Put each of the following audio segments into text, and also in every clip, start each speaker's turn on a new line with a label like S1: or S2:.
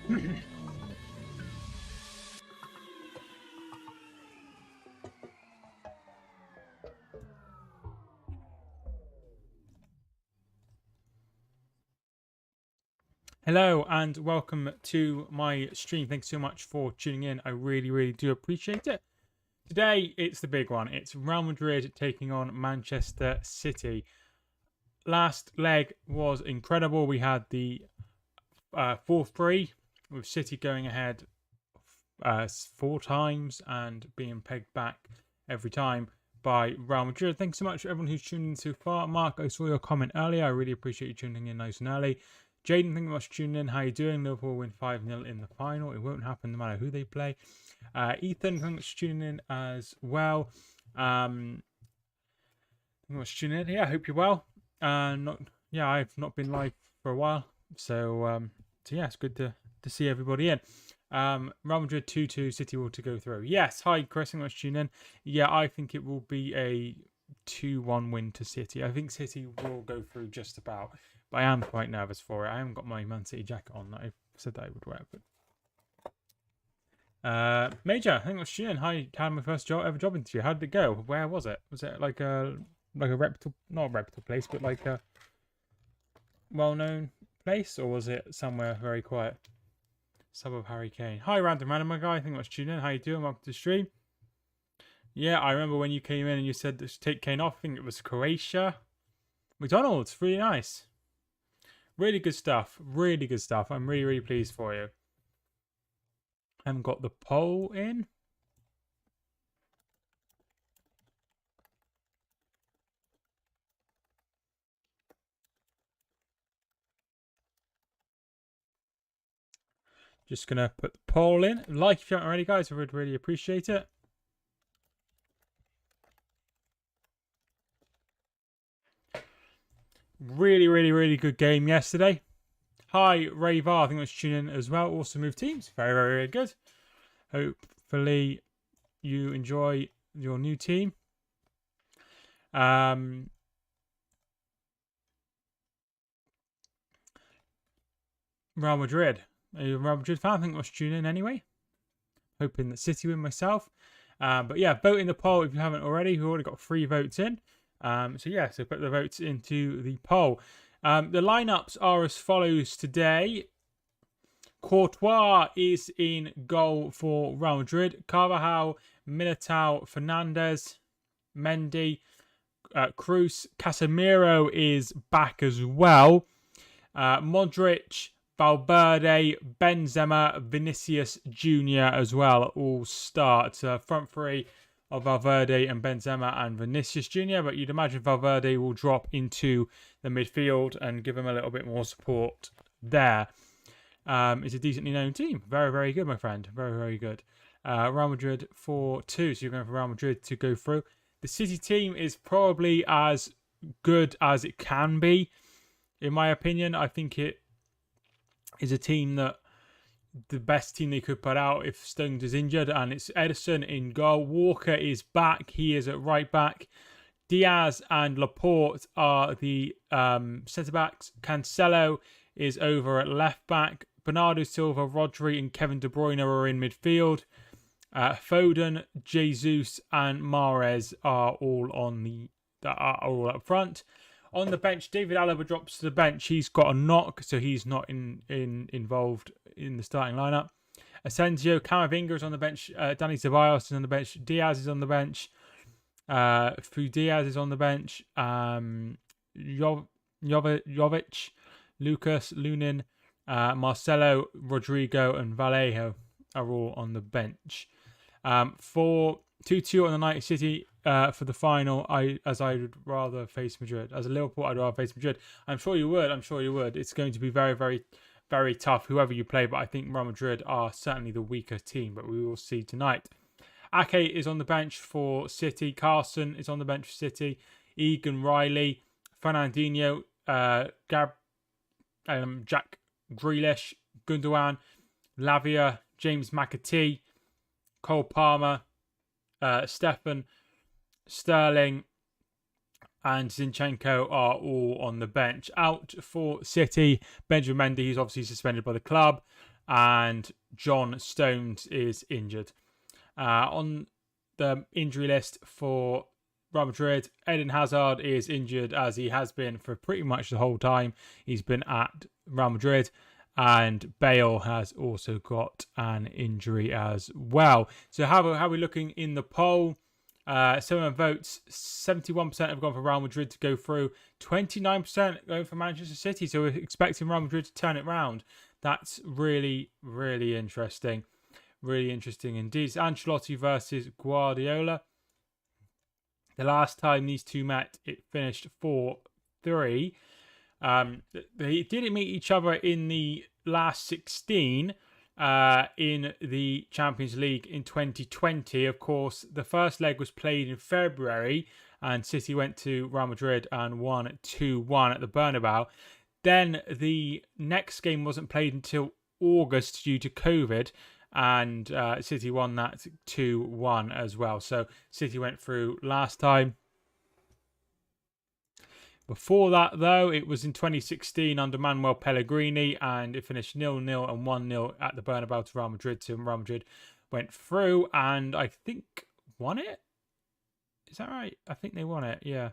S1: Hello and welcome to my stream. Thanks so much for tuning in. I really do appreciate it. Today, it's the big one. It's Real Madrid taking on Manchester City. Last leg was incredible. We had the 4-3 with City going ahead 4 times and being pegged back every time by Real Madrid. Thanks so much for everyone who's tuning in so far. Mark, I saw your comment earlier. I really appreciate you tuning in nice and early. Jaden, thank you much for tuning in. How you doing? Liverpool win 5-0 in the final. It won't happen no matter who they play. Ethan, thank you much for tuning in as well. Thank you much for tuning in. Yeah, I hope you're well. I've not been live for a while. So yeah, it's good to see everybody in. Real Madrid 2-2, City will to go through. Yes, hi Chris, thank you much for tuning in. Yeah, I think it will be a 2-1 win to City. I think City will go through just about. But I am quite nervous for it. I haven't got my Man City jacket on that I said that I would wear. But Major, thank you for tuning in. Hi, had my first ever job interview. How did it go? Where was it? Was it like a reputable, not a reputable place, but like a well-known place, or was it somewhere very quiet? Suburb Harry Kane. Hi, random my guy. Thank you much for tuning in. How you doing? Welcome to the stream. Yeah, I remember when you came in and you said to take Kane off. I think it was Croatia. McDonald's, really nice. Really good stuff. Really good stuff. I'm really pleased for you. I haven't got the poll in. Just going to put the poll in. Like if you haven't already, guys. I would really appreciate it. Really good game yesterday. Hi, Ravar. I think let's tune in as well. Also move teams. Very good. Hopefully you enjoy your new team. Real Madrid. Are you a Real Madrid fan? I think let's tune in anyway. Hoping that City win myself. But yeah, vote in the poll if you haven't already. We've already got 3 votes in. So put the votes into the poll. The lineups are as follows today. Courtois is in goal for Real Madrid. Carvajal, Militao, Fernandes, Mendy, Cruz. Casemiro is back as well. Modric, Valverde, Benzema, Vinicius Jr. as well all start. Front 3 of Valverde and Benzema and Vinicius Jr. But you'd imagine Valverde will drop into the midfield and give him a little bit more support there. It's a decently known team. Very good, my friend. Very good. Real Madrid 4-2. So you're going for Real Madrid to go through. The City team is probably as good as it can be, in my opinion. I think it is a team that the best team they could put out if Stones is injured, and it's Ederson in goal. Walker is back. He is at right back. Diaz and Laporte are the centre-backs. Cancelo is over at left back. Bernardo Silva, Rodri and Kevin De Bruyne are in midfield. Foden, Jesus and Mahrez are all all up front. On the bench, David Alaba drops to the bench. He's got a knock, so he's not involved in the starting lineup. Asensio, Camavinga is on the bench. Dani Ceballos is on the bench. Diaz is on the bench. Fu Diaz is on the bench. Jovic, Lucas, Lunin, Marcelo, Rodrigo, and Vallejo are all on the bench. For 2-2 on the night, City for the final. I would rather face Madrid. As a Liverpool, I'd rather face Madrid. I'm sure you would. It's going to be very tough, whoever you play. But I think Real Madrid are certainly the weaker team. But we will see tonight. Ake is on the bench for City. Carson is on the bench for City. Egan Riley, Fernandinho, Jack Grealish, Gundogan, Lavia, James McAtee, Cole Palmer, Stefan, Sterling, and Zinchenko are all on the bench. Out for City, Benjamin Mendy, who's obviously suspended by the club. and John Stones is injured. On the injury list for Real Madrid, Eden Hazard is injured, as he has been for pretty much the whole time he's been at Real Madrid. And Bale has also got an injury as well. So how are we looking in the poll? 7 votes, 71% have gone for Real Madrid to go through, 29% going for Manchester City. So we're expecting Real Madrid to turn it round. That's really, really interesting. Really interesting indeed. It's Ancelotti versus Guardiola. The last time these two met, it finished 4-3. They didn't meet each other in the last 16 in the Champions League in 2020. Of course, the first leg was played in February, and City went to Real Madrid and won 2-1 at the Bernabeu. Then the next game wasn't played until August due to COVID, and City won that 2-1 as well. So City went through last time. Before that, though, it was in 2016 under Manuel Pellegrini, and it finished 0-0 and 1-0 at the Bernabeu to Real Madrid. So Real Madrid went through and I think won it. Is that right? I think they won it, yeah.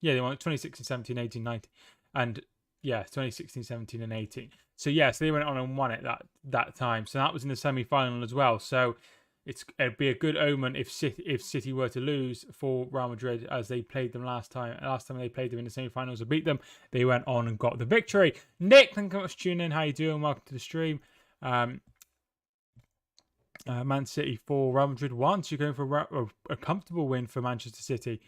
S1: Yeah, they won it 2016, 17, 18, 19. And yeah, 2016, 17 and 18. So yeah, so they went on and won it that time. So that was in the semi-final as well. So it'd be a good omen if City were to lose for Real Madrid, as they played them last time. Last time they played them in the semi-finals and beat them, they went on and got the victory. Nick, thank you so much for tuning in. How you doing? Welcome to the stream. Man City 4, Real Madrid 1. So you're going for a comfortable win for Manchester City.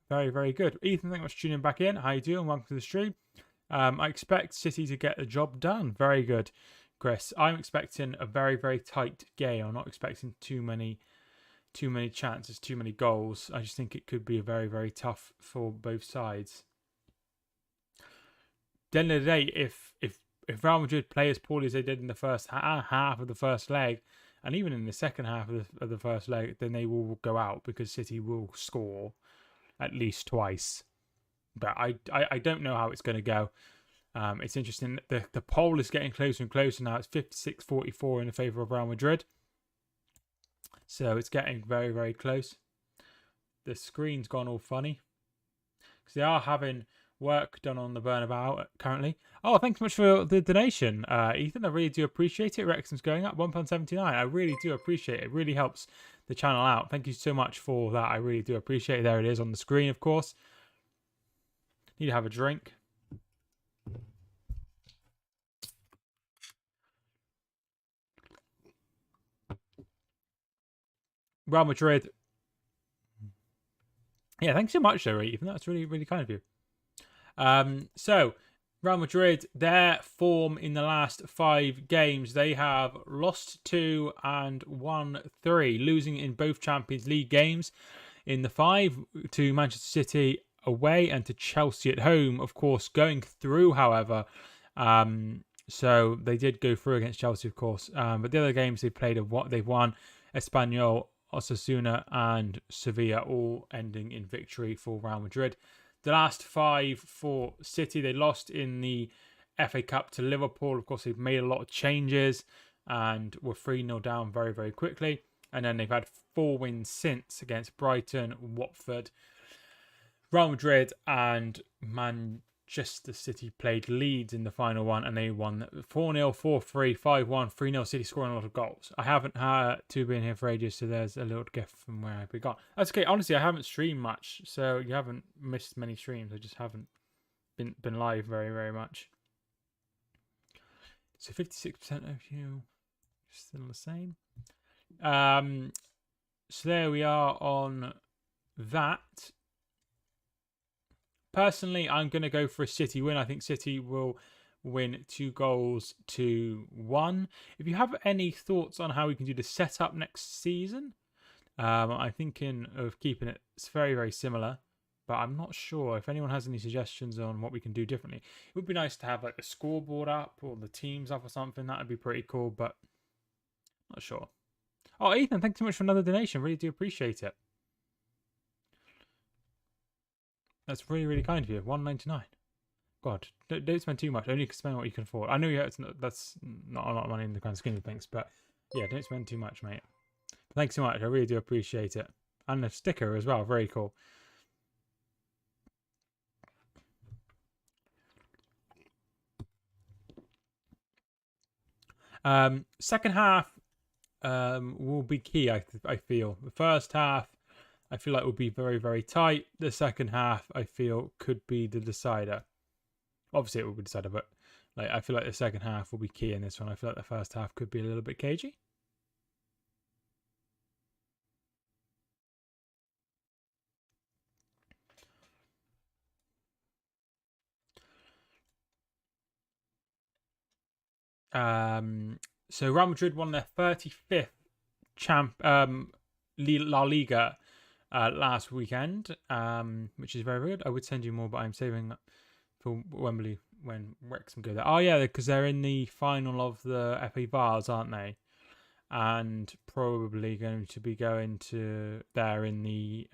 S1: Very, very good. Ethan, thank you so much for tuning in back in. How you doing? Welcome to the stream. I expect City to get the job done. Very good, Chris. I'm expecting a very, very tight game. I'm not expecting too many chances, too many goals. I just think it could be a very, very tough for both sides. At the end of the day, if Real Madrid play as poorly as they did in the first half of the first leg, and even in the second half of the first leg, then they will go out because City will score at least twice. But I don't know how it's going to go. It's interesting. The poll is getting closer and closer now. It's 56-44 in the favour of Real Madrid. So it's getting very, very close. The screen's gone all funny, because they are having work done on the Bernabeu currently. Oh, thanks so much for the donation, Ethan. I really do appreciate it. Wrexham's going up £1.79. I really do appreciate it. It really helps the channel out. Thank you so much for that. I really do appreciate it. There it is on the screen, of course. Need to have a drink. Real Madrid. Yeah, thanks so much, though, Ethan. That's really, really kind of you. So, Real Madrid, their form in the last 5 games, they have lost 2 and won 3, losing in both Champions League games. In the 5 to Manchester City away and to Chelsea at home, of course, going through, however. So they did go through against Chelsea, of course. But the other games they played, they've won. Espanyol, Osasuna and Sevilla, all ending in victory for Real Madrid. The last 5 for City, they lost in the FA Cup to Liverpool. Of course, they've made a lot of changes and were 3-0 down very, very quickly. And then they've had 4 wins since against Brighton, Watford, Real Madrid and Manchester City played Leeds in the final one, and they won 4-0, 4-3, 5-1, 3-0. City scoring a lot of goals. I haven't had to be in here for ages, so there's a little gift from where I've been gone. That's okay. Honestly, I haven't streamed much, so you haven't missed many streams. I just haven't been live very, very much. So 56% of you still the same. So there we are on that. Personally, I'm going to go for a City win. I think City will win 2-1. If you have any thoughts on how we can do the setup next season, I'm thinking of keeping it very, very similar. But I'm not sure if anyone has any suggestions on what we can do differently. It would be nice to have like the scoreboard up or the teams up or something. That would be pretty cool, but not sure. Oh, Ethan, thanks so much for another donation. Really do appreciate it. That's really, really kind of you. $1.99. God, don't spend too much. Only spend what you can afford. I know that's not a lot of money in the grand scheme of things, but yeah, don't spend too much, mate. Thanks so much. I really do appreciate it. And the sticker as well. Very cool. Second half will be key, I feel. The first half, I feel like will be very, very tight. The second half, I feel, could be the decider. Obviously, it will be decided, but like I feel like the second half will be key in this one. I feel like the first half could be a little bit cagey. So Real Madrid won their 35th La Liga last weekend, which is very good. I would send you more, but I'm saving for Wembley when Wrexham go there. Oh yeah, because they're in the final of the FA Vars, aren't they? And probably going to be going to there in the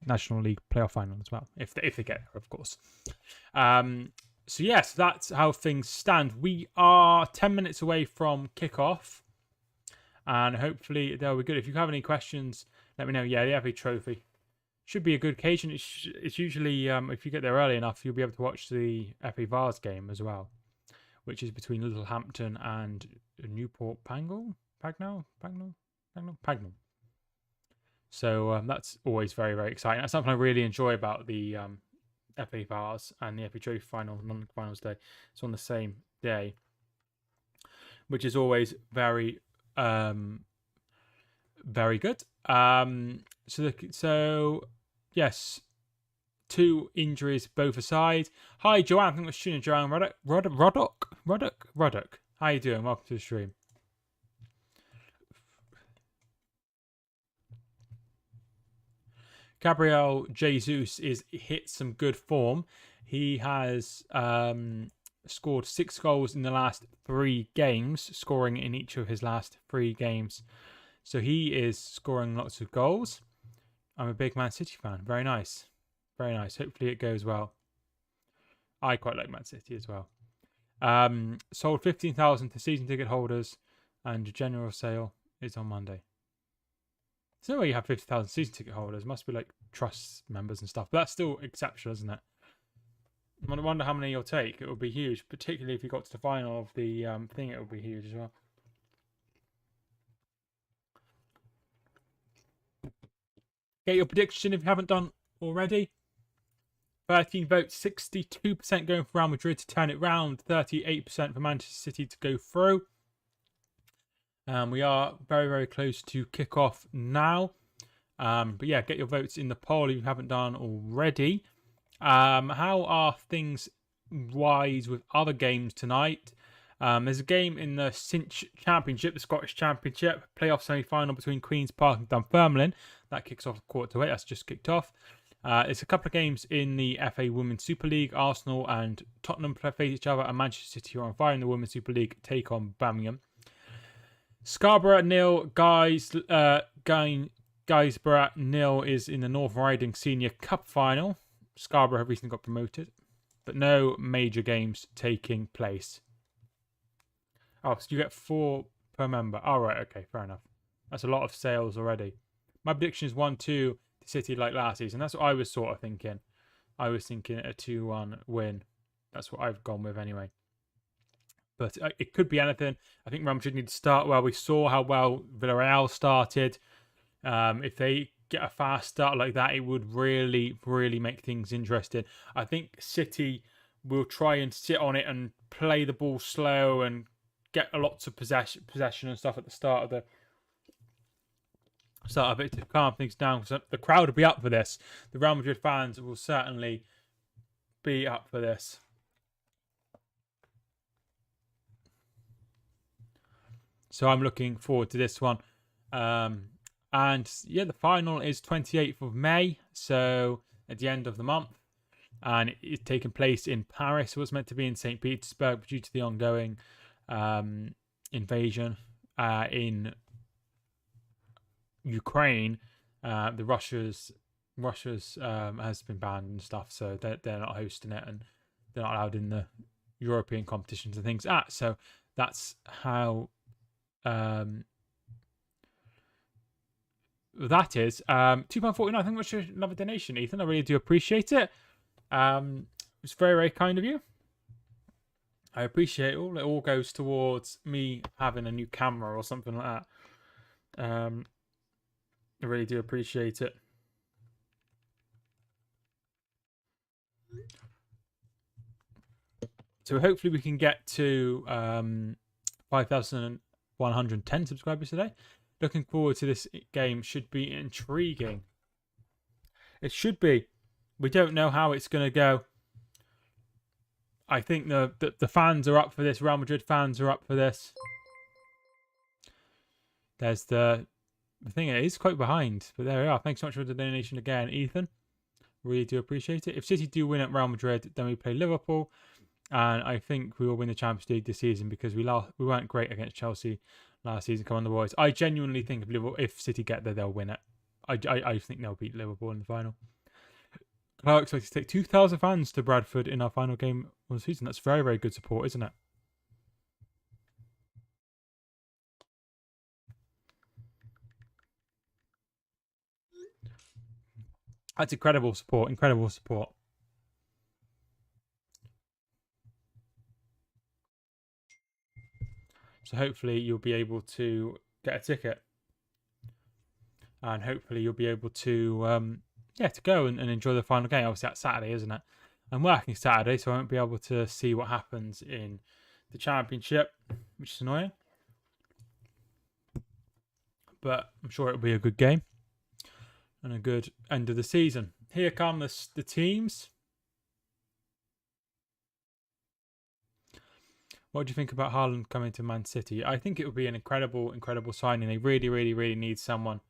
S1: National League playoff final as well, if they get there, of course. So yes, that's how things stand. We are 10 minutes away from kickoff, and hopefully they'll be good. If you have any questions, let me know. Yeah, the FA Trophy should be a good occasion. It's usually if you get there early enough, you'll be able to watch the FA Vars game as well, which is between Littlehampton and Newport Pagnell. So that's always very, very exciting. That's something I really enjoy about the FA Vars and the FA Trophy final, non-finals day. It's on the same day, which is always very, very good. So yes, 2 injuries both aside. Hi, Joanne. I think we're tuning Joanne Ruddock. How you doing? Welcome to the stream. Gabriel Jesus is hit some good form. He has scored 6 goals in the last 3 games, scoring in each of his last 3 games. So he is scoring lots of goals. I'm a big Man City fan. Very nice. Very nice. Hopefully it goes well. I quite like Man City as well. Sold 15,000 to season ticket holders, and general sale is on Monday. There's no way you have 50,000 season ticket holders. It must be like trust members and stuff. But that's still exceptional, isn't it? I wonder how many you'll take. It would be huge, particularly if you got to the final of the thing. It would be huge as well. Get your prediction if you haven't done already. 13 votes, 62% going for Real Madrid to turn it round, 38% for Manchester City to go through. We are very, very close to kick-off now. But yeah, get your votes in the poll if you haven't done already. How are things wise with other games tonight? There's a game in the Cinch Championship, the Scottish Championship, playoff semi-final between Queen's Park and Dunfermline. That kicks off 7:45. That's just kicked off. There's a couple of games in the FA Women's Super League. Arsenal and Tottenham face each other, and Manchester City, who are on fire in the Women's Super League, take on Birmingham. Scarborough 0, Guysborough 0 is in the North Riding Senior Cup final. Scarborough have recently got promoted, but no major games taking place. Oh, so you get 4 per member. Oh, right, okay, fair enough. That's a lot of sales already. My prediction is 1-2 to City like last season. That's what I was sort of thinking. I was thinking a 2-1 win. That's what I've gone with anyway. But it could be anything. I think Real Madrid need to start well. We saw how well Villarreal started. If they get a fast start like that, it would really, really make things interesting. I think City will try and sit on it and play the ball slow and get lots of possession and stuff at the start of it to calm things down. So the crowd will be up for this. The Real Madrid fans will certainly be up for this. So I'm looking forward to this one. And yeah, the final is 28th of May. So at the end of the month. And it's taking place in Paris. It was meant to be in St. Petersburg, but due to the ongoing invasion in Ukraine, the Russia's has been banned and stuff. So they're not hosting it. And they're not allowed in the European competitions and things. So that's how that is. £2.49. Thank you much for another donation, Ethan. I really do appreciate it. It's very, very kind of you. I appreciate it all. It all goes towards me having a new camera or something like that. I really do appreciate it. So hopefully we can get to 5,110 subscribers today. Looking forward to this game. Should be intriguing. It should be. We don't know how it's going to go. I think the fans are up for this. Real Madrid fans are up for this. There's the thing. It is quite behind, but there we are. Thanks so much for the donation again, Ethan. Really do appreciate it. If City do win at Real Madrid, then we play Liverpool, and I think we will win the Champions League this season because we weren't great against Chelsea last season. Come on, the boys! I genuinely think if City get there, they'll win it. I think they'll beat Liverpool in the final. Clark expected to take 2,000 fans to Bradford in our final game of the season. That's very, very good support, isn't it? That's incredible support. Incredible support. So hopefully you'll be able to get a ticket. And hopefully you'll be able to to go and enjoy the final game. Obviously, that's Saturday, isn't it? I'm working Saturday, so I won't be able to see what happens in the Championship, which is annoying. But I'm sure it'll be a good game and a good end of the season. Here come the teams. What do you think about Haaland coming to Man City? I think it would be an incredible, incredible signing. They really, really, really need someone.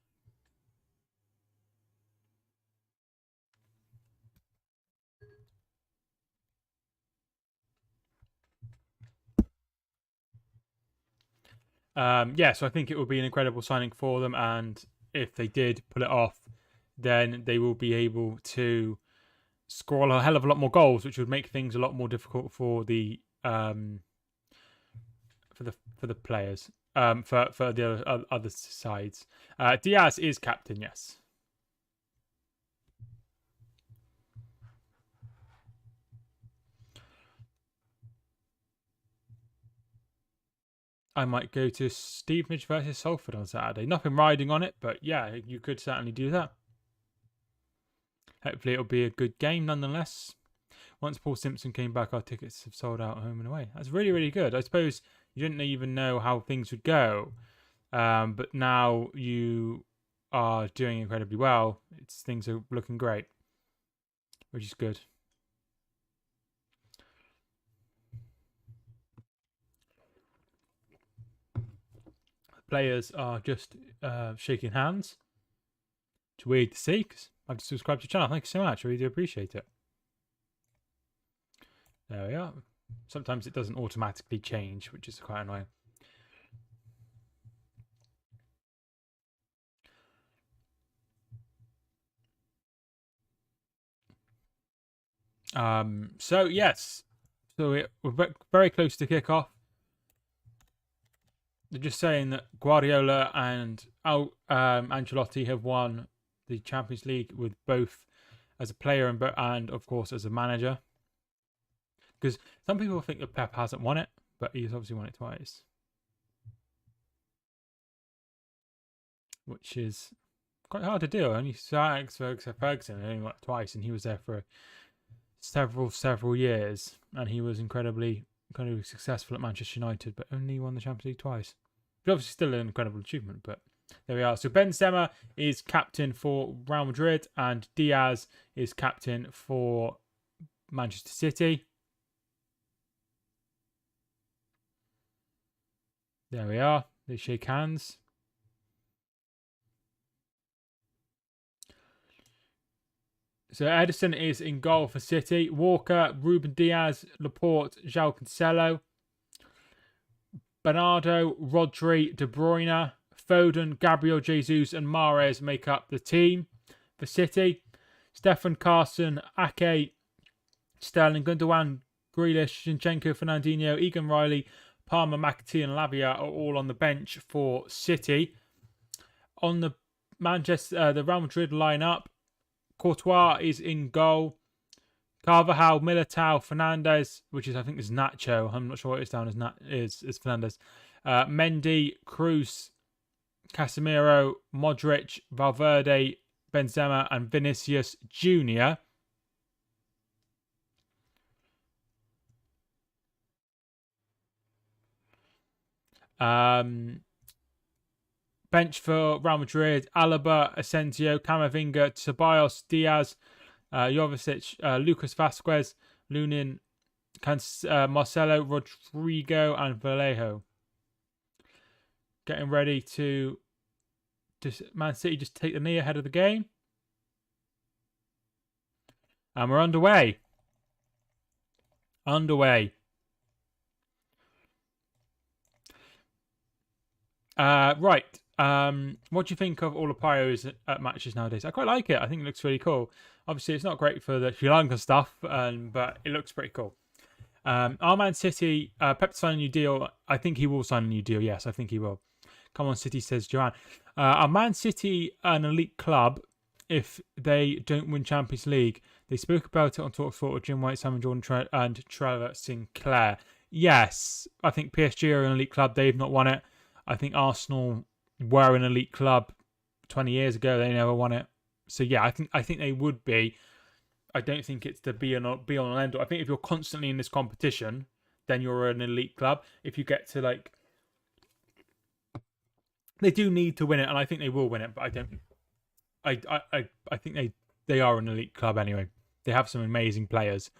S1: So I think it would be an incredible signing for them, and if they did pull it off, then they will be able to score a hell of a lot more goals, which would make things a lot more difficult for the players, for the other sides. Diaz is captain, yes. I might go to Stevenage versus Salford on Saturday. Nothing riding on it, but yeah, you could certainly do that. Hopefully it'll be a good game nonetheless. Once Paul Simpson came back, our tickets have sold out home and away. That's really, really good. I suppose you didn't even know how things would go, but now you are doing incredibly well. Things are looking great, which is good. Players are just shaking hands. It's weird to see because I've just subscribed to the channel. Thank you so much. I really do appreciate it. There we are. Sometimes it doesn't automatically change, which is quite annoying. So yes, so we're very close to kick off. They're just saying that Guardiola and Ancelotti have won the Champions League with both as a player and of course as a manager. Because some people think that Pep hasn't won it, but he's obviously won it twice, which is quite hard to do. Only Sir Alex Ferguson only won it twice, and he was there for several years, and he was incredibly successful at Manchester United, but only won the Champions League twice. But obviously still an incredible achievement, but there we are. So Benzema is captain for Real Madrid, and Diaz is captain for Manchester City. There we are. They shake hands. So Edison is in goal for City. Walker, Ruben Diaz, Laporte, João Cancelo, Bernardo, Rodri, De Bruyne, Foden, Gabriel Jesus and Mahrez make up the team for City. Stefan Carson, Ake, Sterling, Gundogan, Grealish, Zinchenko, Fernandinho, Egan Riley, Palmer, McAtee and Lavia are all on the bench for City. On the the Real Madrid lineup, Courtois is in goal. Carvajal, Militao, Fernandez, which is I think is Nacho. I'm not sure what it's down as is Fernandez. Mendy, Cruz, Casemiro, Modric, Valverde, Benzema, and Vinicius Jr. Bench for Real Madrid: Alaba, Asensio, Camavinga, Ceballos, Diaz, Jovicic, Lucas Vasquez, Lunin, Marcelo, Rodrigo, and Vallejo. Getting ready to Man City just take the knee ahead of the game. And we're underway. Right. What do you think of all the pyros at matches nowadays? I quite like it. I think it looks really cool. Obviously, it's not great for the Sri Lanka stuff, but it looks pretty cool. Our Man City, Pep sign a new deal. I think he will sign a new deal. Yes, I think he will. Come on, City, says Joanne. Are Man City an elite club if they don't win Champions League? They spoke about it on TalkSport with Jim White, Simon Jordan, and Trevor Sinclair. Yes, I think PSG are an elite club. They've not won it. I think Arsenal were an elite club 20 years ago. They never won it. So yeah, I think they would be. I don't think it's the be on and end all. I think if you're constantly in this competition, then you're an elite club. If you get to like, they do need to win it, and I think they will win it. But I don't. I think they are an elite club anyway. They have some amazing players.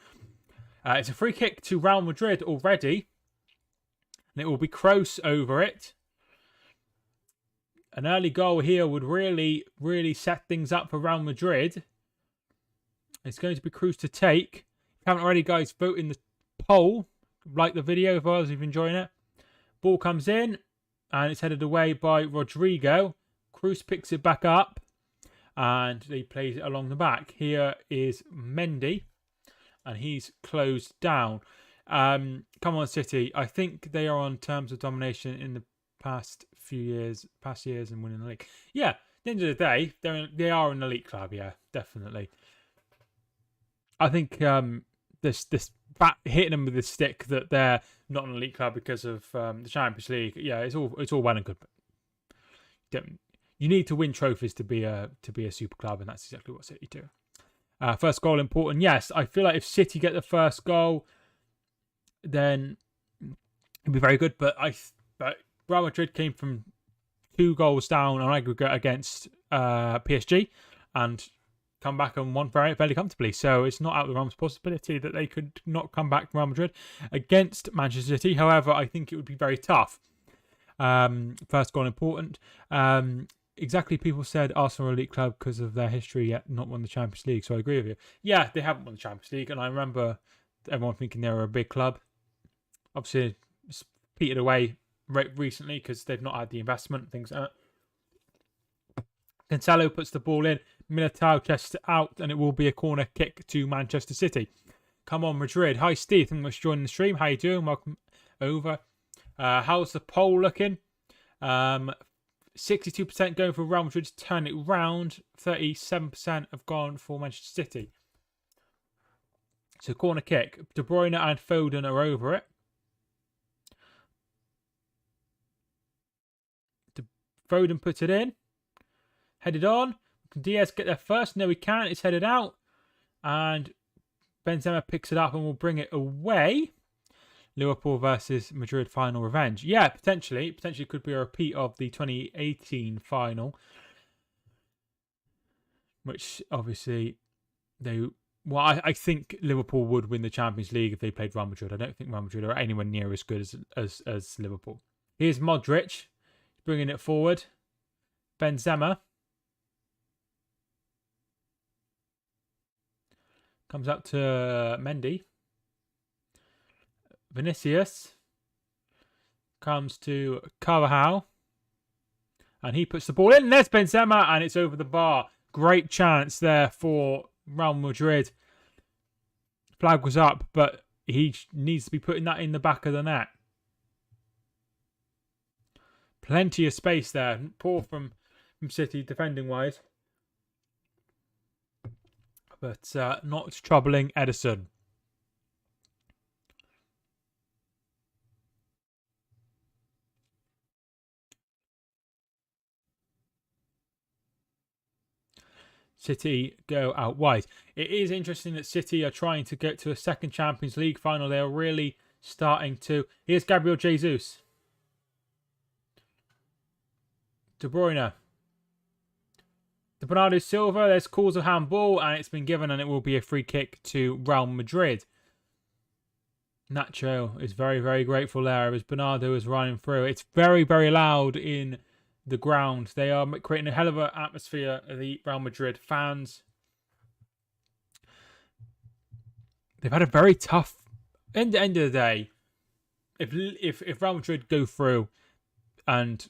S1: It's a free kick to Real Madrid already, and it will be Kroos over it. An early goal here would really, really set things up for Real Madrid. It's going to be Kroos to take. If you haven't already, guys, vote in the poll. Like the video if you're enjoying it. Ball comes in, and it's headed away by Rodrigo. Kroos picks it back up, and he plays it along the back. Here is Mendy, and he's closed down. Come on, City. I think they are on terms of domination in the past years and winning the league. Yeah, at the end of the day, they are an elite club. Yeah, definitely. I think this hitting them with the stick that they're not an elite club because of the Champions League. Yeah, it's all well and good. But you need to win trophies to be a super club, and that's exactly what City do. First goal important. Yes, I feel like if City get the first goal, then it'd be very good. But Real Madrid came from 2 goals down on aggregate against PSG and come back and won fairly comfortably. So it's not out of the realms of possibility that they could not come back from Real Madrid against Manchester City. However, I think it would be very tough. First goal important. Exactly, people said Arsenal are an elite club because of their history yet not won the Champions League. So I agree with you. Yeah, they haven't won the Champions League, and I remember everyone thinking they were a big club. Obviously, it's petered away recently because they've not had the investment and things like that. Cancelo puts the ball in. Militao chests it out, and it will be a corner kick to Manchester City. Come on, Madrid. Hi, Steve. Thank you for joining the stream. How you doing? Welcome over. How's the poll looking? 62% going for Real Madrid to turn it round. 37% have gone for Manchester City. So corner kick. De Bruyne and Foden are over it. Foden puts it in. Headed on. Can Diaz get there first? No, he can't. It's headed out. And Benzema picks it up and will bring it away. Liverpool versus Madrid final revenge. Yeah, potentially. Potentially could be a repeat of the 2018 final. Which obviously I think Liverpool would win the Champions League if they played Real Madrid. I don't think Real Madrid are anywhere near as good as Liverpool. Here's Modric. Bringing it forward. Benzema. Comes up to Mendy. Vinicius. Comes to Carvajal. And he puts the ball in. There's Benzema, and it's over the bar. Great chance there for Real Madrid. Flag was up, but he needs to be putting that in the back of the net. Plenty of space there. Poor from City defending wise. But not troubling Edison. City go out wide. It is interesting that City are trying to get to a second Champions League final. They are really starting to. Here's Gabriel Jesus. De Bruyne. To Bernardo Silva, there's calls of handball, and it's been given, and it will be a free kick to Real Madrid. Nacho is very, very grateful there as Bernardo is running through. It's very, very loud in the ground. They are creating a hell of an atmosphere, the Real Madrid fans. They've had a very tough... At the end of the day, if Real Madrid go through and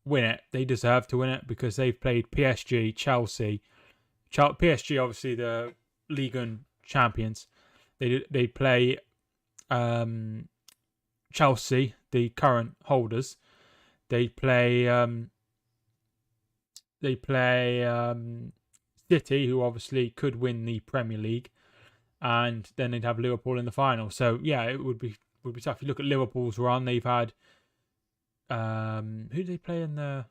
S1: win it, they deserve to win it because they've played PSG, Chelsea. PSG, obviously, the Ligue 1 champions. They play Chelsea, the current holders. They play City, who obviously could win the Premier League, and then they'd have Liverpool in the final. So yeah, it would be tough. You look at Liverpool's run; they've had who did they play in the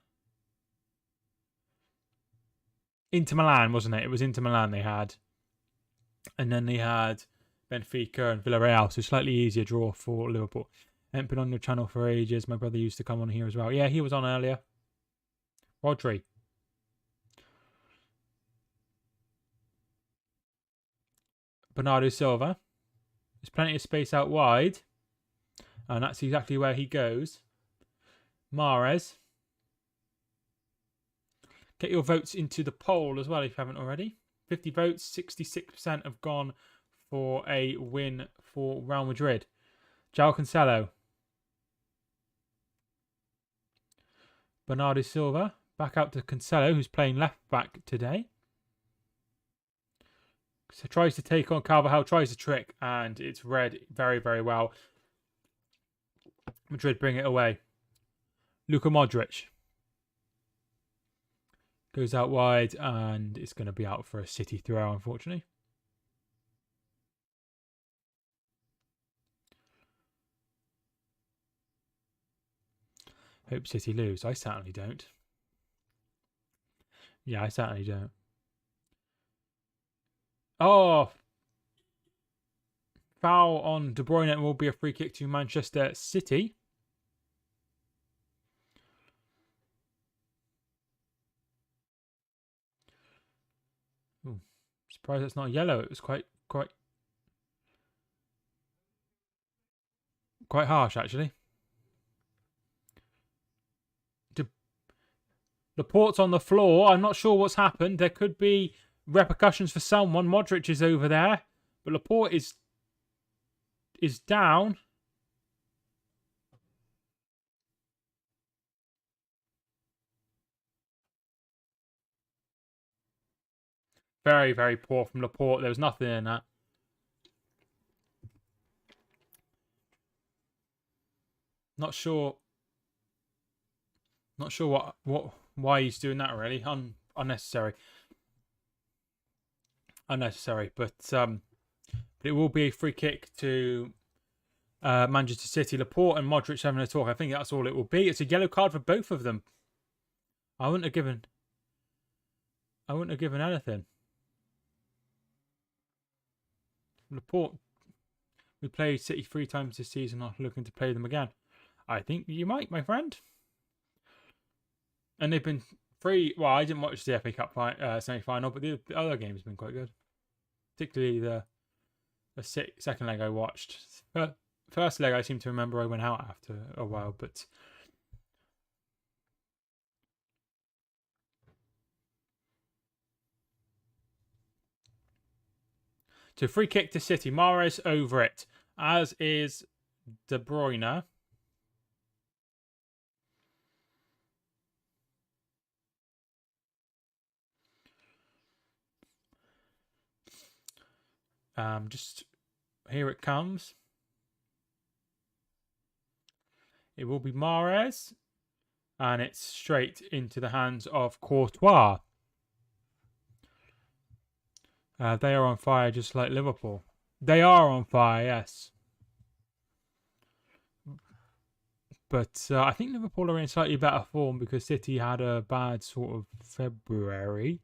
S1: Inter Milan, wasn't it? It was Inter Milan they had, and then they had Benfica and Villarreal, so slightly easier draw for Liverpool. Haven't been on your channel for ages. My brother used to come on here as well. Yeah, he was on earlier. Rodri. Bernardo Silva. There's plenty of space out wide. And that's exactly where he goes. Mahrez. Get your votes into the poll as well if you haven't already. 50 votes, 66% have gone for a win for Real Madrid. João Cancelo. Bernardo Silva. Back out to Cancelo, who's playing left back today. So tries to take on Carvajal, tries to trick, and it's read very, very well. Madrid bring it away. Luka Modric. Goes out wide, and it's going to be out for a City throw, unfortunately. Hope City lose. I certainly don't. Yeah, I certainly don't. Oh! Foul on De Bruyne and will be a free kick to Manchester City. Ooh, surprised it's not yellow. It was quite harsh, actually. Laporte's on the floor. I'm not sure what's happened. There could be repercussions for someone. Modric is over there, but Laporte is down. Very, very poor from Laporte. There was nothing in that. Not sure why he's doing that, really. Unnecessary. But it will be a free kick to Manchester City. Laporte and Modric having a talk. I think that's all it will be. It's a yellow card for both of them. I wouldn't have given anything. Laporte, we played City 3 times this season. Not looking to play them again. I think you might, my friend. And they've been free. Well, I didn't watch the FA Cup semi-final, but the other game's been quite good. Particularly the second leg I watched. First leg I seem to remember I went out after a while, but so free kick to City. Mahrez over it, as is De Bruyne. Just here it comes. It will be Mahrez. And it's straight into the hands of Courtois. They are on fire just like Liverpool. They are on fire, yes. But I think Liverpool are in slightly better form because City had a bad sort of February.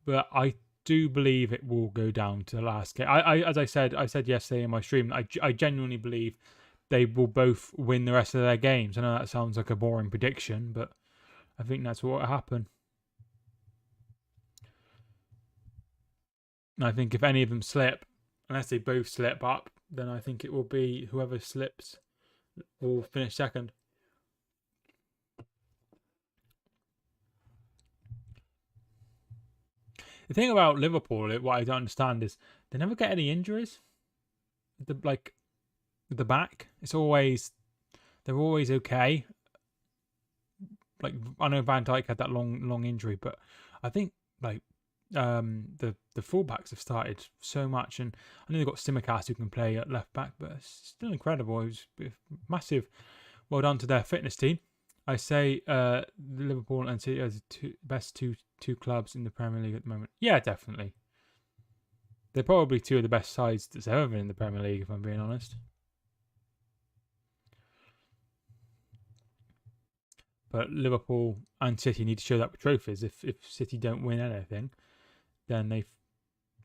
S1: But I do believe it will go down to the last game. As I said yesterday in my stream, I genuinely believe they will both win the rest of their games. I know that sounds like a boring prediction, but I think that's what will happen. And I think if any of them slip, unless they both slip up, then I think it will be whoever slips will finish second. The thing about Liverpool, what I don't understand is they never get any injuries. The back, they're always okay. Like I know Van Dijk had that long injury, but I think like the fullbacks have started so much, and I know they've got Simicast who can play at left back, but it's still incredible. It was massive. Well done to their fitness team. I say Liverpool and City are the best two clubs in the Premier League at the moment. Yeah, definitely. They're probably two of the best sides that's ever been in the Premier League, if I'm being honest. But Liverpool and City need to show that with trophies. If City don't win anything, then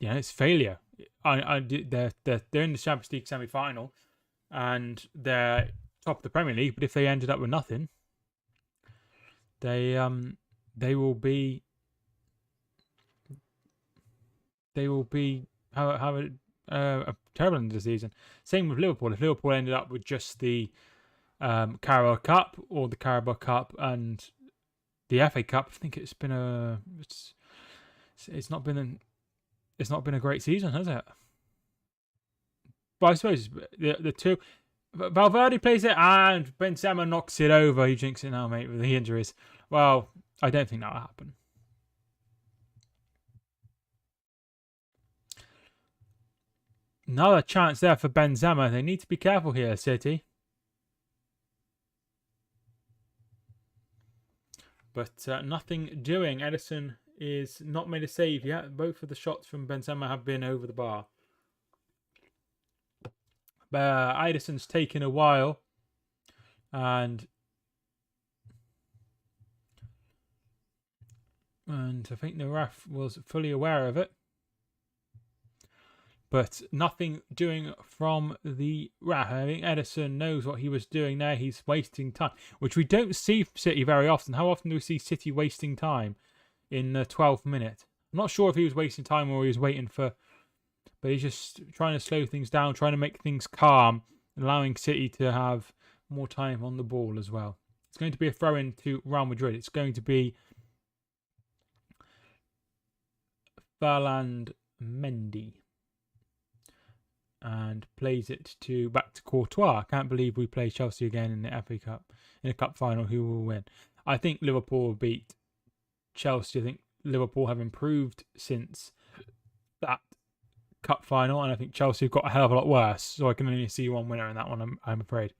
S1: it's failure. They're in the Champions League semi-final, and they're top of the Premier League. But if they ended up with nothing, they will be have a terrible end of the season. Same with Liverpool. If Liverpool ended up with just the Carabao Cup or the Carabao Cup and the FA Cup, I think it's not been a great season, has it? But I suppose the two, Valverde plays it and Benzema knocks it over. He jinxes it now, mate, with the injuries. Well, I don't think that'll happen. Another chance there for Benzema. They need to be careful here, City. But nothing doing. Edison is not made a save yet. Both of the shots from Benzema have been over the bar. Edison's taken a while. And I think the ref was fully aware of it. But nothing doing from the ref. I think Edison knows what he was doing there. He's wasting time, which we don't see City very often. How often do we see City wasting time in the 12th minute? I'm not sure if he was wasting time or he was waiting for... But he's just trying to slow things down, trying to make things calm, allowing City to have more time on the ball as well. It's going to be a throw-in to Real Madrid. It's going to be Ferland Mendy. And plays it back to Courtois. I can't believe we play Chelsea again in the FA Cup, in a cup final. Who will win? I think Liverpool will beat Chelsea. I think Liverpool have improved since that cup final, and I think Chelsea have got a hell of a lot worse. So I can only see one winner in that one, I'm afraid.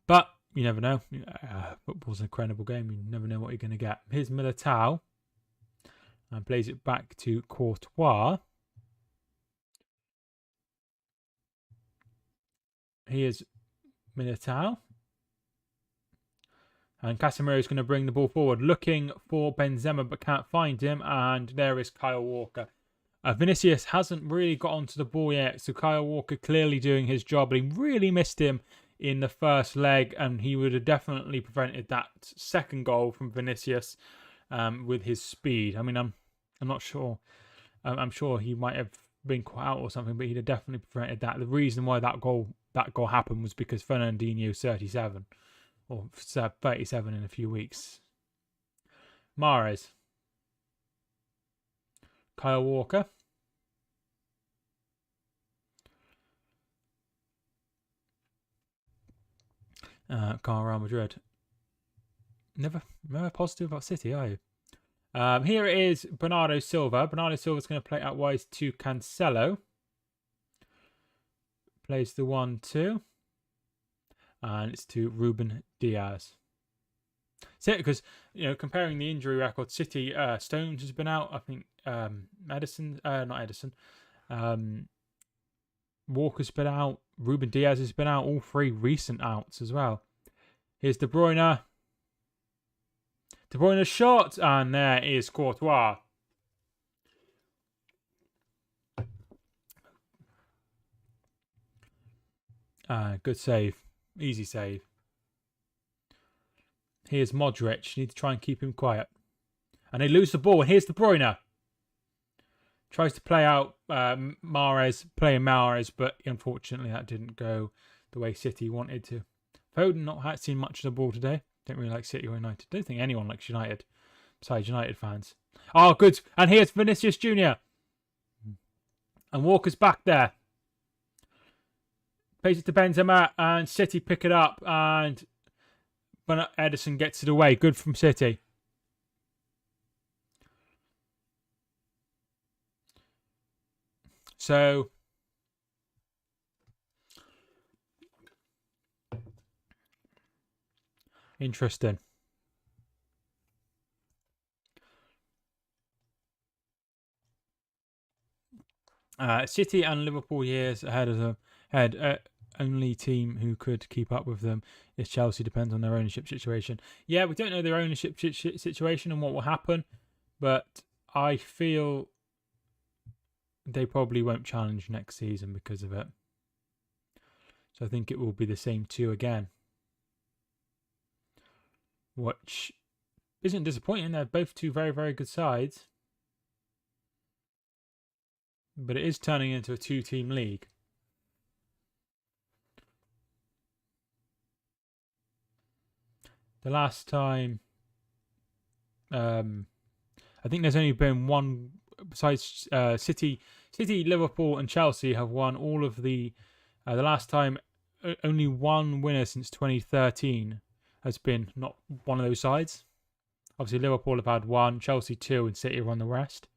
S1: But you never know. Football's an incredible game. You never know what you're going to get. Here's Militao. And plays it back to Courtois. Here's Militao. And Casemiro is going to bring the ball forward, looking for Benzema, but can't find him. And there is Kyle Walker. Vinicius hasn't really got onto the ball yet, so Kyle Walker clearly doing his job. But he really missed him in the first leg, and he would have definitely prevented that second goal from Vinicius with his speed. I mean, I'm not sure. I'm sure he might have been caught out or something, but he'd have definitely prevented that. The reason why that goal happened was because Fernandinho's 37 or 37 in a few weeks. Mahrez. Kyle Walker. Real Madrid. Never positive about City, are you? Here it is Bernardo Silva. Bernardo Silva's going to play out wide to Cancelo. Plays the 1-2. And it's to Ruben Diaz. So, because, comparing the injury record, City, Stones has been out. I think not Edison. Walker's been out. Ruben Diaz has been out. All 3 recent outs as well. Here's De Bruyne. De Bruyne's shot. And there is Courtois. Good save. Easy save. Here's Modric. Need to try and keep him quiet. And they lose the ball. And here's De Bruyne. Tries to play out Mahrez, playing Mahrez, but unfortunately that didn't go the way City wanted to. Foden not seen much of the ball today. Don't really like City or United. Don't think anyone likes United, besides United fans. Oh, good. And here's Vinicius Jr. And Walker's back there. Plays it to Benzema, and City pick it up, and Edison gets it away. Good from City. So, interesting. City and Liverpool years ahead of them. Only team who could keep up with them is Chelsea. Depends on their ownership situation. Yeah, we don't know their ownership situation and what will happen, but I feel they probably won't challenge next season because of it. So I think it will be the same 2 again, which isn't disappointing. They're both 2 very, very good sides, but it is turning into a 2-team league. The last time, I think there's only been one, besides City, Liverpool and Chelsea have won all of the last time, only one winner since 2013 has been not one of those sides. Obviously, Liverpool have had 1, Chelsea 2, and City have won the rest.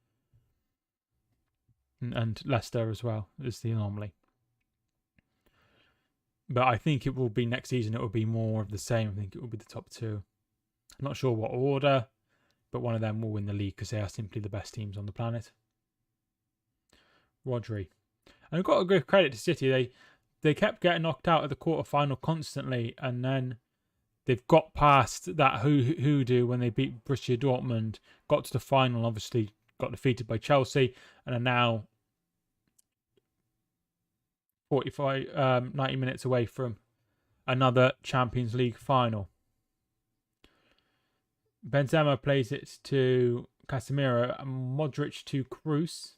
S1: And Leicester as well is the anomaly. But I think it will be next season, it will be more of the same. I think it will be the top 2. I'm not sure what order, but one of them will win the league because they are simply the best teams on the planet. Rodri. And I've got to give credit to City. They kept getting knocked out of the quarterfinal constantly, and then they've got past that hoodoo when they beat Borussia Dortmund, got to the final, obviously got defeated by Chelsea, and are now 90 minutes away from another Champions League final. Benzema plays it to Casemiro, and Modric to Kroos.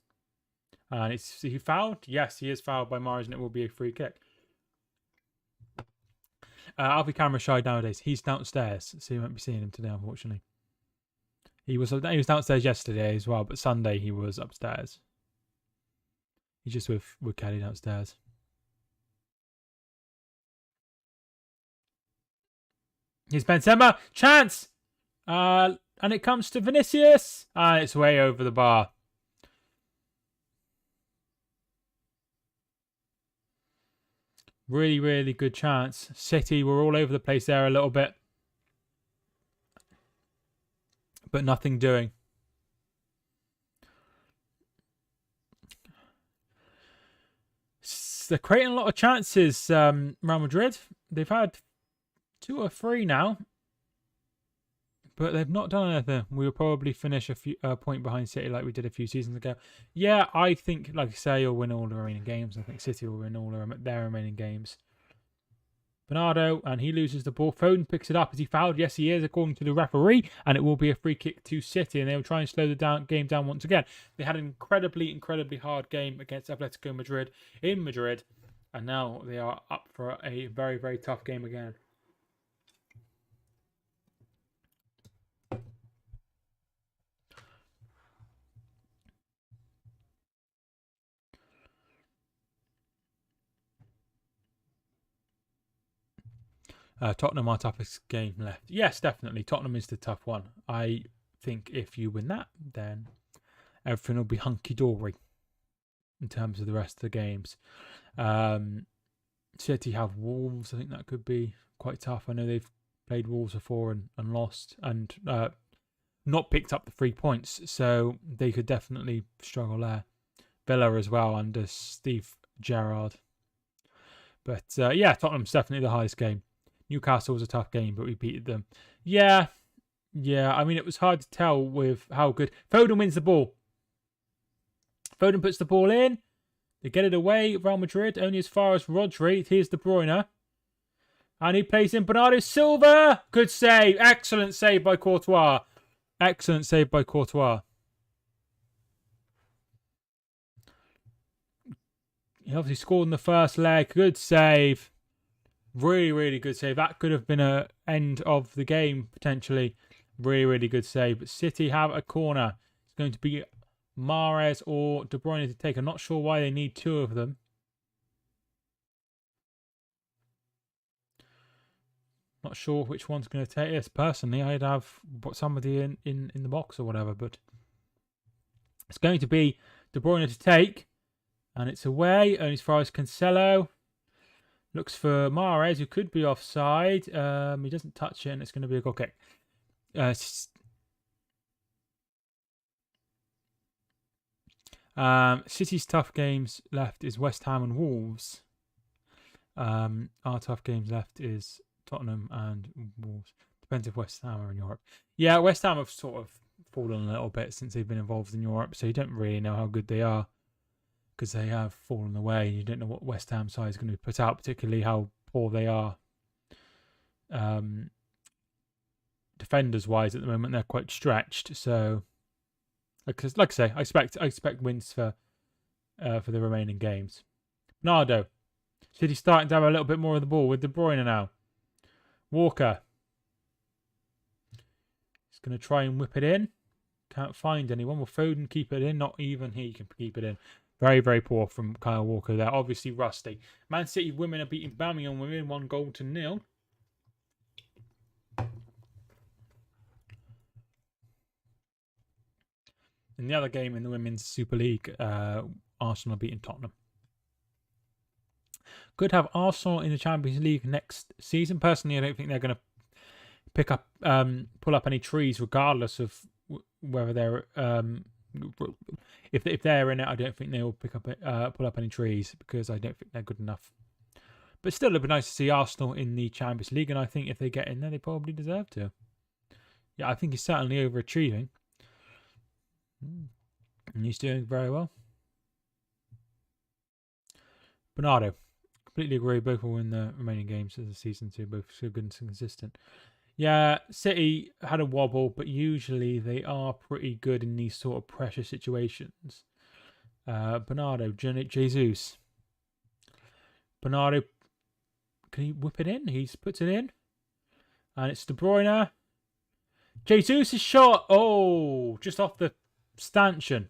S1: And is he fouled? Yes, he is fouled by Mahrez, and it will be a free kick. I'll be camera shy nowadays. He's downstairs, so you won't be seeing him today, unfortunately. He was downstairs yesterday as well, but Sunday he was upstairs. He's just with Kelly downstairs. Here's Benzema. Chance! And it comes to Vinicius. And it's way over the bar. Really, really good chance. City were all over the place there a little bit. But nothing doing. They're creating a lot of chances, Real Madrid. They've had 2 or 3 now. But they've not done anything. We will probably finish a point behind City like we did a few seasons ago. Yeah, I think, like I say, you'll win all the remaining games. I think City will win all their remaining games. Bernardo, and he loses the ball. Foden picks it up. Is he fouled? Yes, he is, according to the referee. And it will be a free kick to City. And they will try and slow the game down once again. They had an incredibly, incredibly hard game against Atletico Madrid in Madrid. And now they are up for a very, very tough game again. Tottenham are toughest game left. Yes, definitely. Tottenham is the tough one. I think if you win that, then everything will be hunky-dory in terms of the rest of the games. City have Wolves. I think that could be quite tough. I know they've played Wolves before and lost and not picked up the 3 points, so they could definitely struggle there. Villa as well under Steve Gerrard. But yeah, Tottenham's definitely the highest game. Newcastle was a tough game, but we beat them. Yeah. I mean, it was hard to tell with how good. Foden wins the ball. Foden puts the ball in. They get it away. Real Madrid only as far as Rodri. Here's De Bruyne. And he plays in Bernardo Silva. Good save. Excellent save by Courtois. Excellent save by Courtois. He obviously scored in the first leg. Good save. Really, really good save. That could have been an end of the game, potentially. Really, really good save. But City have a corner. It's going to be Mahrez or De Bruyne to take. I'm not sure why they need two of them. Not sure which one's going to take this. Personally, I'd have somebody in the box or whatever. But it's going to be De Bruyne to take. And it's away, only as far as Cancelo. Looks for Mahrez, who could be offside. He doesn't touch it, and it's going to be a goal kick. City's tough games left is West Ham and Wolves. Our tough games left is Tottenham and Wolves. Depends if West Ham are in Europe. Yeah, West Ham have sort of fallen a little bit since they've been involved in Europe, so you don't really know how good they are. Because they have fallen away. You don't know what West Ham side is going to put out, particularly how poor they are. Defenders-wise, at the moment, they're quite stretched. So, like I say, I expect wins for the remaining games. Bernardo. City starting to have a little bit more of the ball with De Bruyne now. Walker. He's going to try and whip it in. Can't find anyone. Will Foden keep it in? Not even he can keep it in. Very, very poor from Kyle Walker there. Obviously rusty. Man City women are beating Birmingham women 1-0. In the other game in the Women's Super League, Arsenal beating Tottenham. Could have Arsenal in the Champions League next season. Personally, I don't think they're going to pull up any trees, regardless of whether they're if they're in it. I don't think they will pull up any trees because I don't think they're good enough. But still, it'd be nice to see Arsenal in the Champions League, and I think if they get in there, they probably deserve to. Yeah, I think he's certainly overachieving. And he's doing very well. Bernardo. Completely agree. Both will win the remaining games of the season too. Both so good and consistent. Yeah, City had a wobble, but usually they are pretty good in these sort of pressure situations. Bernardo, Jesus. Bernardo, can he whip it in? He puts it in. And it's De Bruyne. Jesus' shot. Oh, just off the stanchion.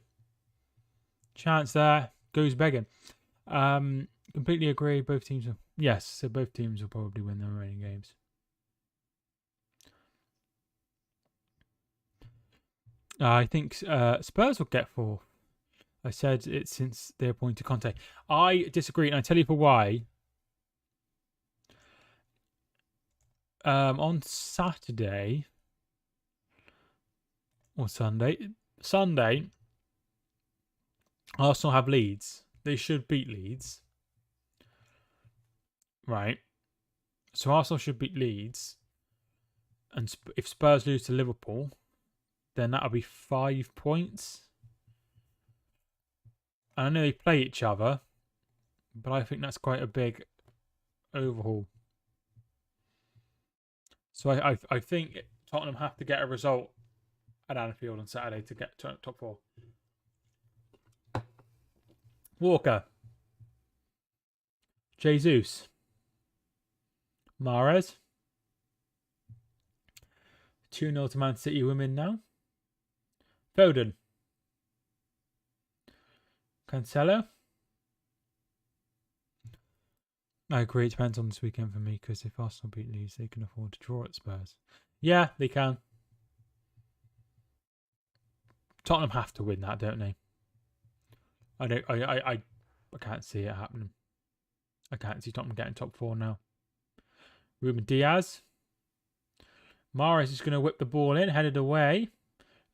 S1: Chance there. Goes begging. Completely agree. Both teams are... Yes, so both teams will probably win the remaining games. I think Spurs will get 4. I said it since they appointed Conte. I disagree, and I tell you for why. On Saturday or Sunday, Arsenal have Leeds. They should beat Leeds. Right. So Arsenal should beat Leeds. And if Spurs lose to Liverpool, then that'll be 5 points. And I know they play each other, but I think that's quite a big overhaul. So I think Tottenham have to get a result at Anfield on Saturday to get to top 4. Walker. Jesus. Mahrez. 2-0 to Man City women now. Foden. Cancelo. I agree. It depends on this weekend for me because if Arsenal beat Leeds, they can afford to draw at Spurs. Yeah, they can. Tottenham have to win that, don't they? I can't see it happening. I can't see Tottenham getting top 4 now. Ruben Diaz. Mahrez is going to whip the ball in, headed away.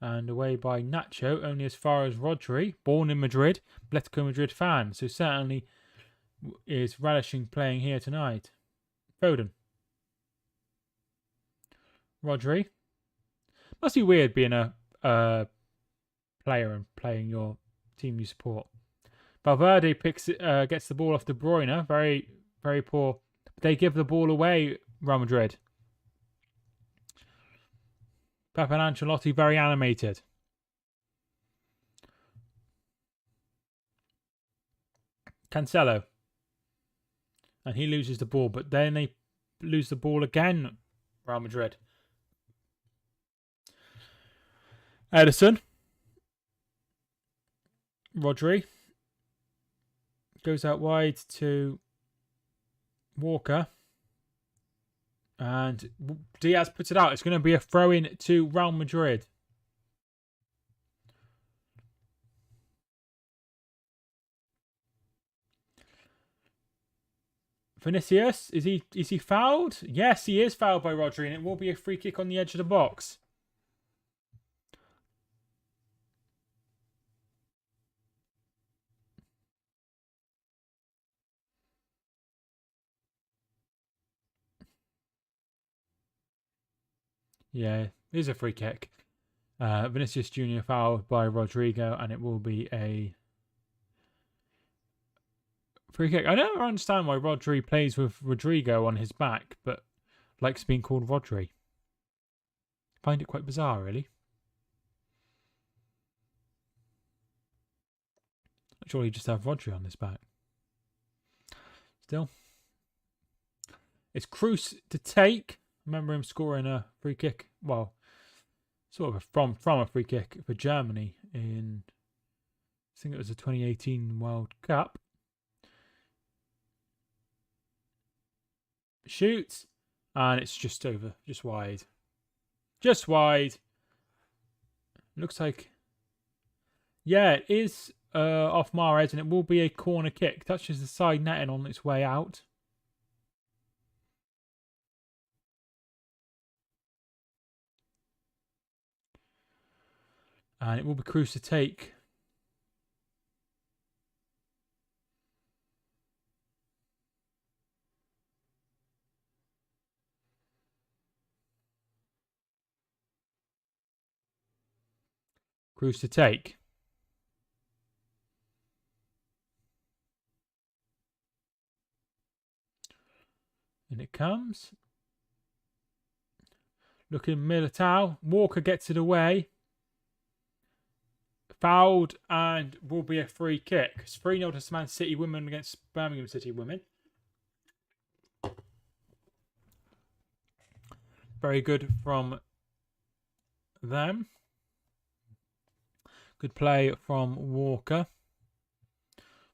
S1: And away by Nacho, only as far as Rodri, born in Madrid, Atletico Madrid fan. So certainly is relishing playing here tonight. Foden. Rodri. Must be weird being a player and playing your team you support. Valverde gets the ball off De Bruyne. Very, very poor. They give the ball away, Real Madrid. Pep and Ancelotti very animated. Cancelo. And he loses the ball, but then they lose the ball again, Real Madrid. Ederson. Rodri. Goes out wide to Walker. And Diaz puts it out. It's going to be a throw-in to Real Madrid. Vinicius, is he fouled? Yes, he is fouled by Rodri, and it will be a free kick on the edge of the box. Yeah, it is a free kick. Vinicius Jr. fouled by Rodrigo, and it will be a free kick. I don't understand why Rodri plays with Rodrigo on his back, but likes being called Rodri. Find it quite bizarre, really. Surely just have Rodri on his back. Still. It's Cruz to take. Remember him scoring a free kick. Well, sort of from a free kick for Germany in, I think it was the 2018 World Cup. Shoots. And it's just over. Just wide. Just wide. Looks like... Yeah, it is off Mahrez, and it will be a corner kick. Touches the side netting on its way out. And it will be Cruz to take. Cruz to take. And it comes. Looking Militao. Walker gets it away. Fouled, and will be a free kick. It's 3-0 to Man City women against Birmingham City women. Very good from them. Good play from Walker.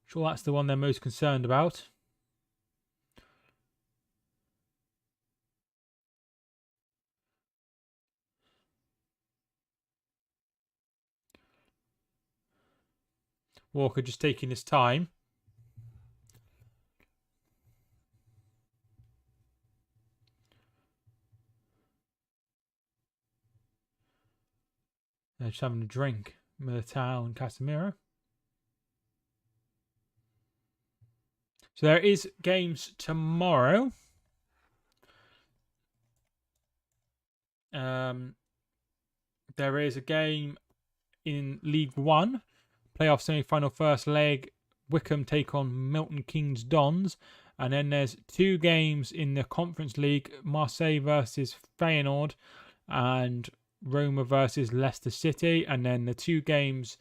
S1: Sure, that's the one they're most concerned about. Walker just taking his time. They're just having a drink. Militao and Casemiro. So there is games tomorrow. There is a game in League One. Playoff semi-final first leg. Wickham take on Milton Keynes Dons. And then there's 2 games in the Conference League. Marseille versus Feyenoord. And Roma versus Leicester City. And then the 2 games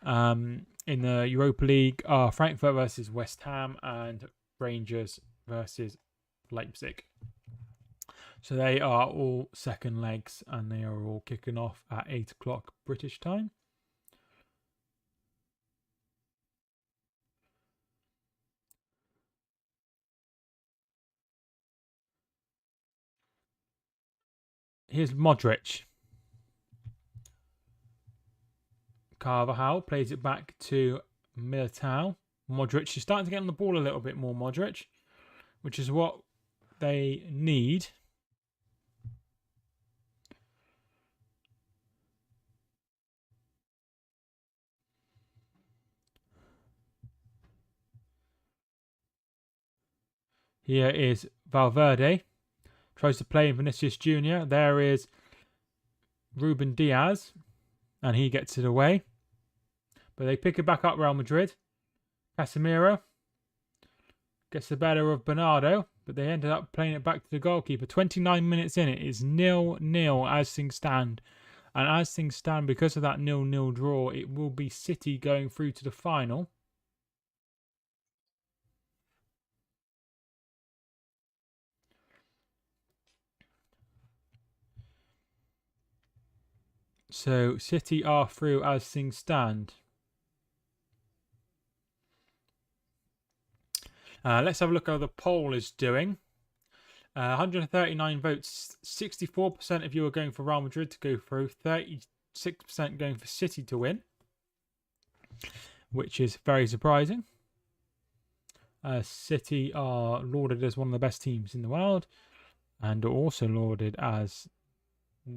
S1: in the Europa League are Frankfurt versus West Ham and Rangers versus Leipzig. So they are all second legs, and they are all kicking off at 8 o'clock British time. Here's Modric. Carvajal plays it back to Militao. Modric is starting to get on the ball a little bit more, Modric, which is what they need. Here is Valverde. Tries to play Vinicius Jr. There is Ruben Diaz. And he gets it away. But they pick it back up, Real Madrid. Casemiro gets the better of Bernardo. But they ended up playing it back to the goalkeeper. 29 minutes in, it is 0-0 as things stand. And as things stand, because of that 0-0 draw, it will be City going through to the final. So City are through as things stand. Let's have a look how the poll is doing. 139 votes. 64% of you are going for Real Madrid to go through. 36% going for City to win, which is very surprising. City are lauded as one of the best teams in the world, and are also lauded as,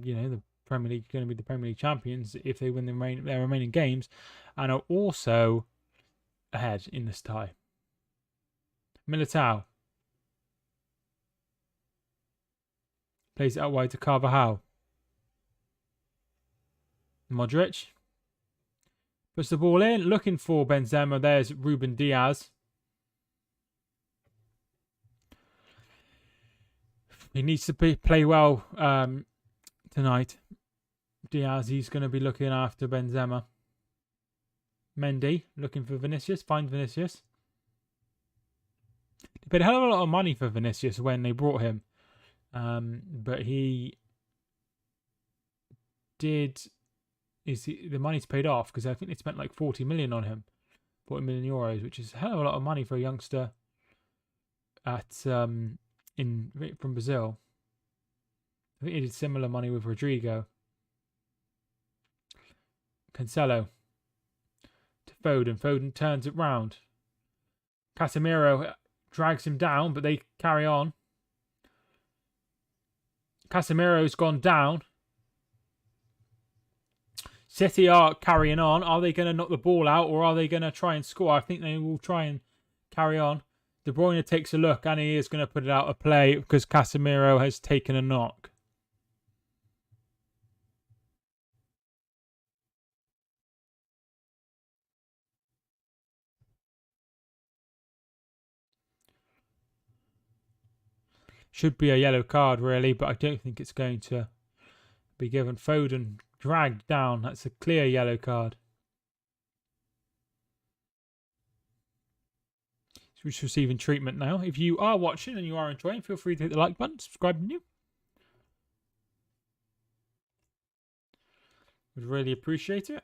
S1: you know, the Premier League going to be the Premier League champions if they win their remaining games, and are also ahead in this tie. Militao plays it out wide to Carvajal. Modric puts the ball in, looking for Benzema. There's Ruben Diaz. He needs to play well tonight. Diaz, he's going to be looking after Benzema. Mendy looking for Vinicius. Finds Vinicius. They paid a hell of a lot of money for Vinicius when they brought him. But he did... the money's paid off, because I think they spent like 40 million on him. 40 million euros, which is a hell of a lot of money for a youngster from Brazil. I think he did similar money with Rodrigo. Cancelo to Foden. Foden turns it round. Casemiro drags him down, but they carry on. Casemiro's gone down. City are carrying on. Are they going to knock the ball out, or are they going to try and score? I think they will try and carry on. De Bruyne takes a look, and he is going to put it out of play because Casemiro has taken a knock. Should be a yellow card, really, but I don't think it's going to be given. Foden dragged down. That's a clear yellow card. So he's receiving treatment now. If you are watching and you are enjoying, feel free to hit the like button, subscribe if new. Would really appreciate it.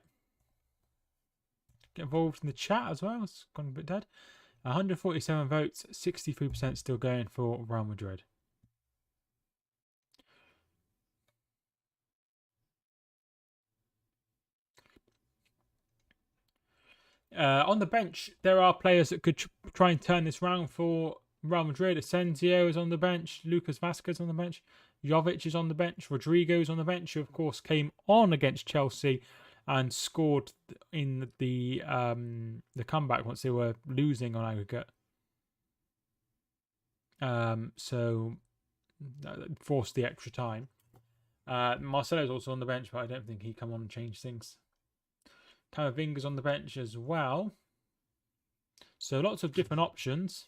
S1: Get involved in the chat as well. It's gone a bit dead. 147 votes, 63% still going for Real Madrid. On the bench, there are players that could try and turn this round for Real Madrid. Asensio is on the bench. Lucas Vazquez on the bench. Jovic is on the bench. Rodrigo is on the bench, who, of course, came on against Chelsea and scored in the comeback once they were losing on aggregate. So that forced the extra time. Marcelo's also on the bench, but I don't think he'd come on and change things. Camavinga's on the bench as well. So lots of different options.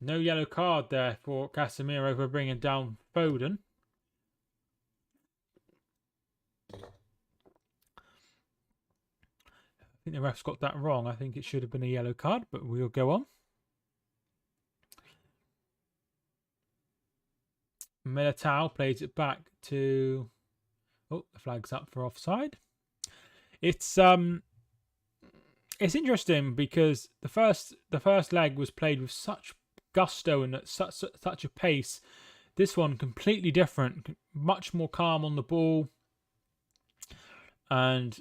S1: No yellow card there for Casemiro for bringing down Foden. I think the ref's got that wrong. I think it should have been a yellow card, but we'll go on. Militao plays it back to... Oh, the flag's up for offside. It's interesting because the first leg was played with such gusto and at such a pace This one completely different, much more calm on the ball, and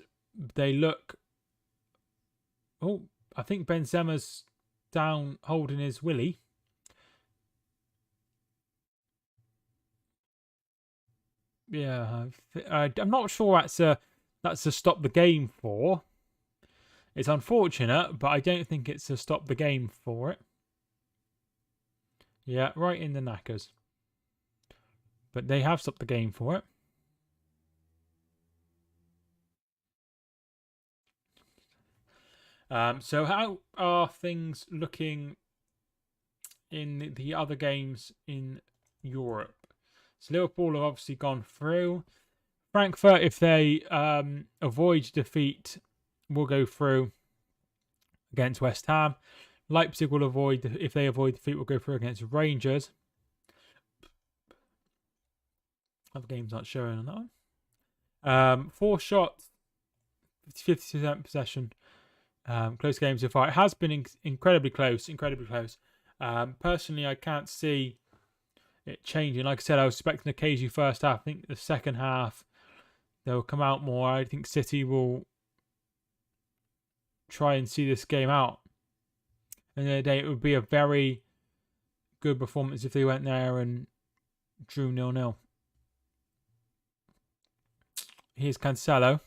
S1: they look. Oh, I think Benzema's down holding his willy. Yeah, I'm not sure that's a stop the game for. It's unfortunate, but I don't think it's a stop the game for it. Yeah, right in the knackers. But they have stopped the game for it. So how are things looking in the other games in Europe? So Liverpool have obviously gone through. Frankfurt, if they avoid defeat, will go through against West Ham. Leipzig will avoid, if they avoid defeat, will go through against Rangers. Other games aren't showing on that one. 4 shots, 50% possession. Close games so far. It has been incredibly close. Personally, I can't see it changing. Like I said, I was expecting a cagey first half. I think the second half they'll come out more. I think City will try and see this game out. At the end of the day, it would be a very good performance if they went there and drew 0-0. Here's Cancelo.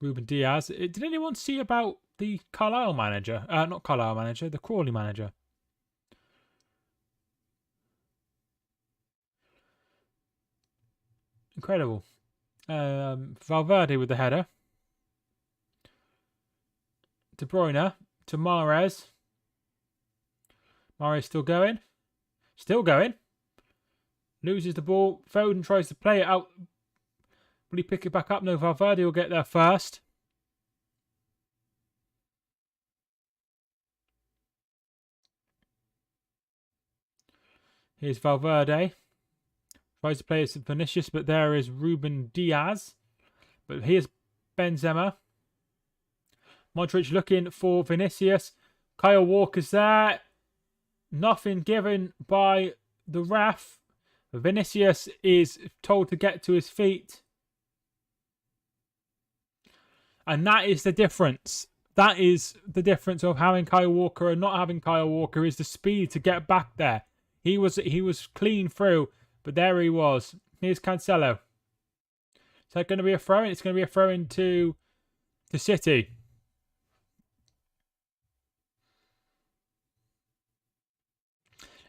S1: Ruben Diaz. Did anyone see about the Carlisle manager? Not Carlisle manager, the Crawley manager. Incredible. Valverde with the header. De Bruyne to Mahrez. Mahrez still going. Still going. Loses the ball. Foden tries to play it out. Will he pick it back up? No, Valverde will get there first. Here's Valverde. Tries to play it to Vinicius, but there is Ruben Diaz. But here's Benzema. Modric looking for Vinicius. Kyle Walker's there. Nothing given by the ref. Vinicius is told to get to his feet. And that is the difference. That is the difference of having Kyle Walker and not having Kyle Walker, is the speed to get back there. He was clean through, but there he was. Here's Cancelo. Is that going to be a throw-in? It's going to be a throw-in to the City.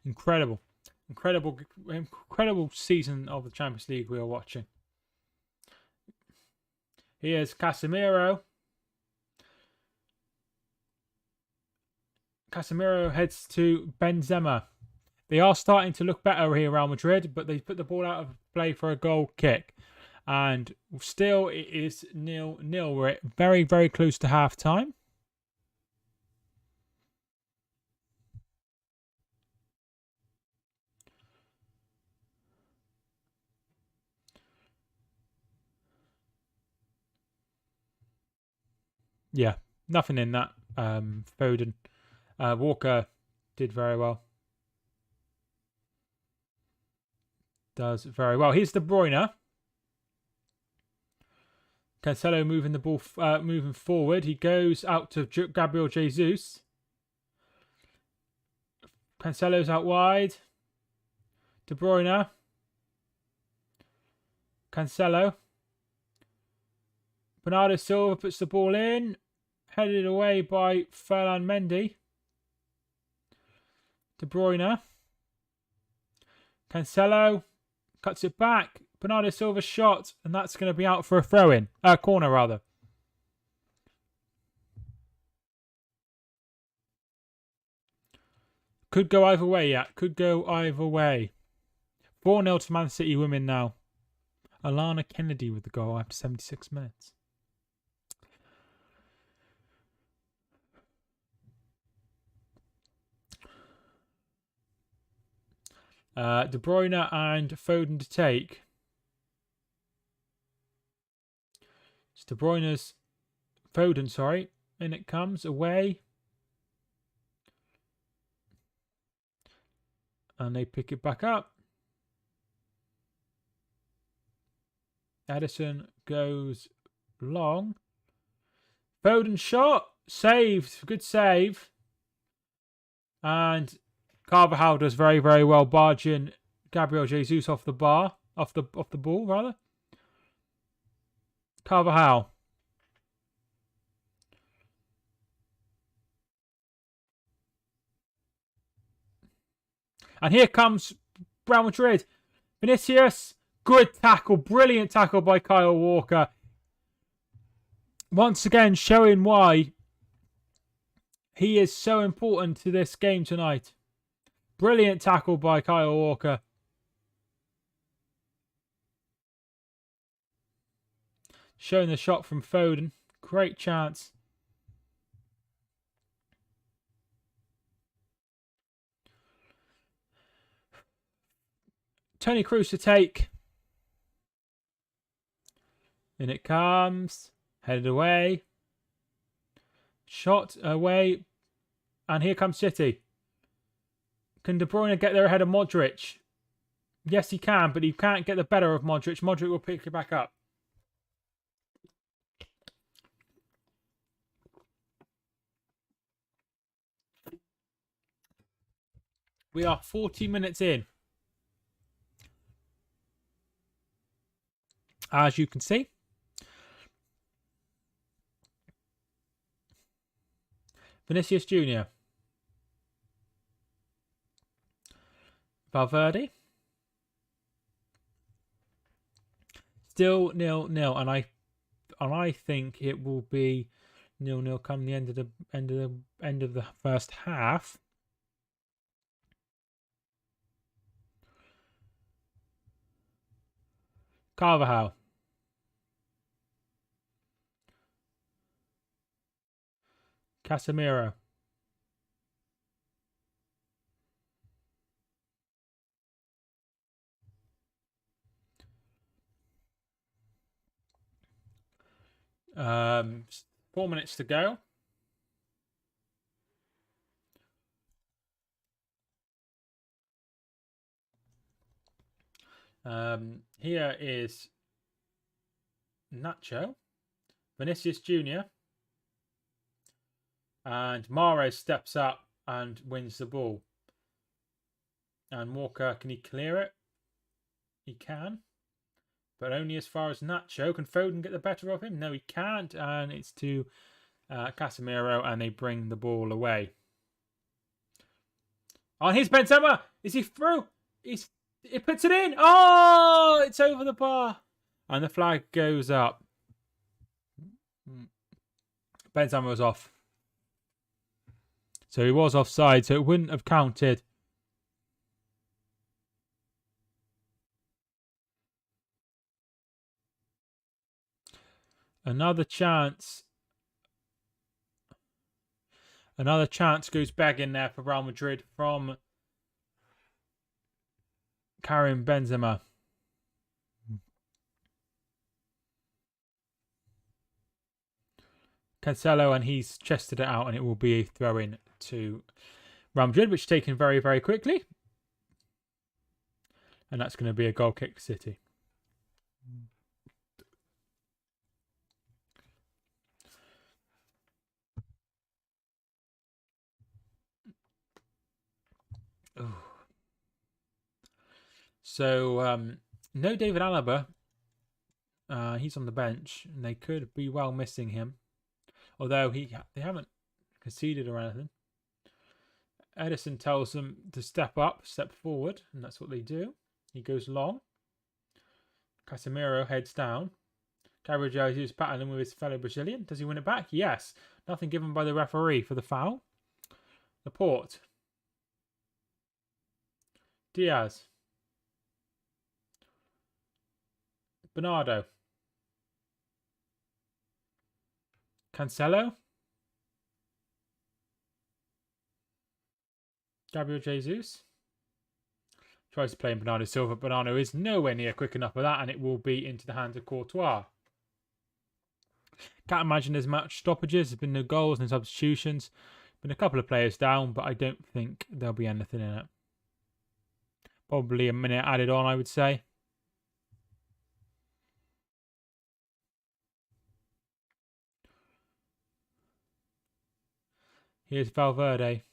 S1: Incredible season of the Champions League we are watching. Here's Casemiro. Casemiro heads to Benzema. They are starting to look better here, Real Madrid, but they put the ball out of play for a goal kick. And still it is 0-0. We're very, very close to half time. Yeah, nothing in that. Foden. Walker did very well. Does very well. Here's De Bruyne. Cancelo moving the ball, moving forward. He goes out to Gabriel Jesus. Cancelo's out wide. De Bruyne. Cancelo. Bernardo Silva puts the ball in. Headed away by Ferland Mendy. De Bruyne. Cancelo cuts it back. Bernardo Silva shot, and that's going to be out for a throw-in. Corner, rather. Could go either way, yeah. Could go either way. 4-0 to Man City women now. Alana Kennedy with the goal after 76 minutes. De Bruyne and Foden to take. It's De Bruyne's... Foden, sorry. In it comes, away. And they pick it back up. Edison goes long. Foden shot. Saved. Good save. And Carvajal does very, very well, barging Gabriel Jesus off the bar. Off the ball, rather. Carvajal. And here comes Real Madrid. Vinicius. Good tackle. Brilliant tackle by Kyle Walker. Once again, showing why he is so important to this game tonight. Brilliant tackle by Kyle Walker. Showing the shot from Foden. Great chance. Tony Cruz to take. In it comes. Headed away. Shot away. And here comes City. Can De Bruyne get there ahead of Modric? Yes, he can, but he can't get the better of Modric. Modric will pick it back up. We are 40 minutes in. As you can see. Vinicius Jr. Valverde. Still 0-0, and I think it will be 0-0 come the end of the first half. Carvajal. Casemiro. Um, 4 minutes to go. Here is Nacho, Vinicius Jr. And Mahrez steps up and wins the ball. And Walker, can he clear it? He can. But only as far as Nacho. Can Foden get the better of him? No, he can't. And it's to Casemiro, and they bring the ball away. Oh, here's Benzema. Is he through? He puts it in. Oh, it's over the bar. And the flag goes up. Benzema was off. So he was offside, so it wouldn't have counted. Another chance. Another chance goes back in there for Real Madrid from Karim Benzema. Cancelo, and he's chested it out, and it will be a throw-in to Real Madrid, which is taken very, very quickly. And that's going to be a goal kick to City. Oh. So, no David Alaba. He's on the bench, and they could be well missing him. Although they haven't conceded or anything. Edison tells them to step up, step forward, and that's what they do. He goes long. Casemiro heads down. Gabriel Jesus battling with his fellow Brazilian. Does he win it back? Yes. Nothing given by the referee for the foul. Laporte. Diaz. Bernardo. Cancelo. Gabriel Jesus. Tries to play in Bernardo Silva. Bernardo is nowhere near quick enough for that, and it will be into the hands of Courtois. Can't imagine there's much stoppages. There's been no goals, no substitutions. Been a couple of players down, but I don't think there'll be anything in it. Probably a minute added on, I would say. Here's Valverde.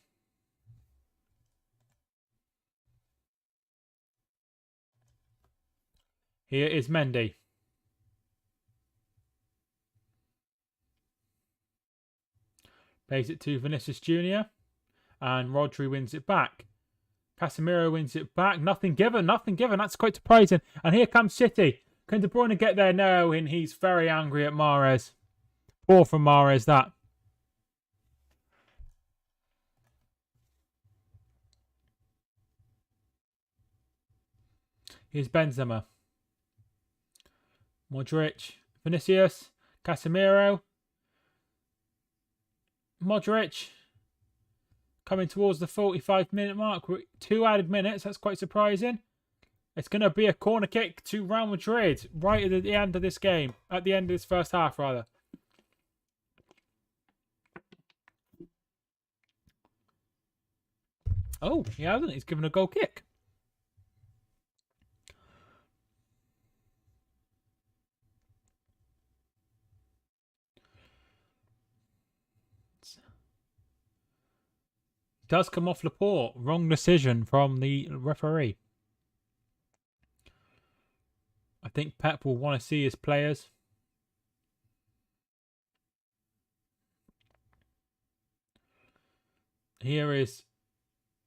S1: Here is Mendy. Plays it to Vinicius Jr. And Rodri wins it back. Casemiro wins it back. Nothing given. Nothing given. That's quite surprising. And here comes City. Can De Bruyne get there? No. And he's very angry at Mahrez. Poor from Mahrez, that. Here's Benzema. Modric. Vinicius. Casemiro. Modric. Coming towards the 45-minute mark. 2 added minutes. That's quite surprising. It's going to be a corner kick to Real Madrid right at the end of this game. At the end of this first half, rather. Oh, he hasn't. He's given a goal kick. Does come off Laporte. Wrong decision from the referee. I think Pep will want to see his players. Here is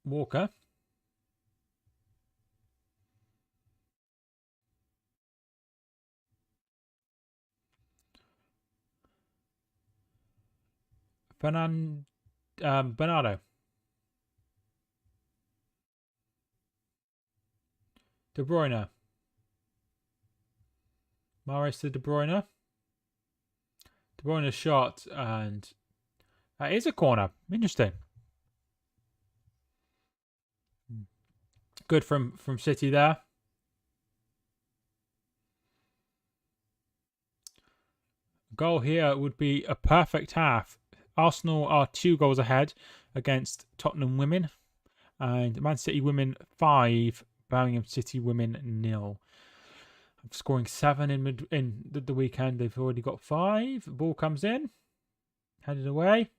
S1: Walker. Bernardo. De Bruyne. Mahrez to De Bruyne. De Bruyne's shot, and that is a corner. Interesting. Good from City there. Goal here would be a perfect half. Arsenal are 2 goals ahead against Tottenham women, and Man City women 5. Birmingham City women 0. Scoring 7 in the weekend. They've already got 5. Ball comes in. Headed away.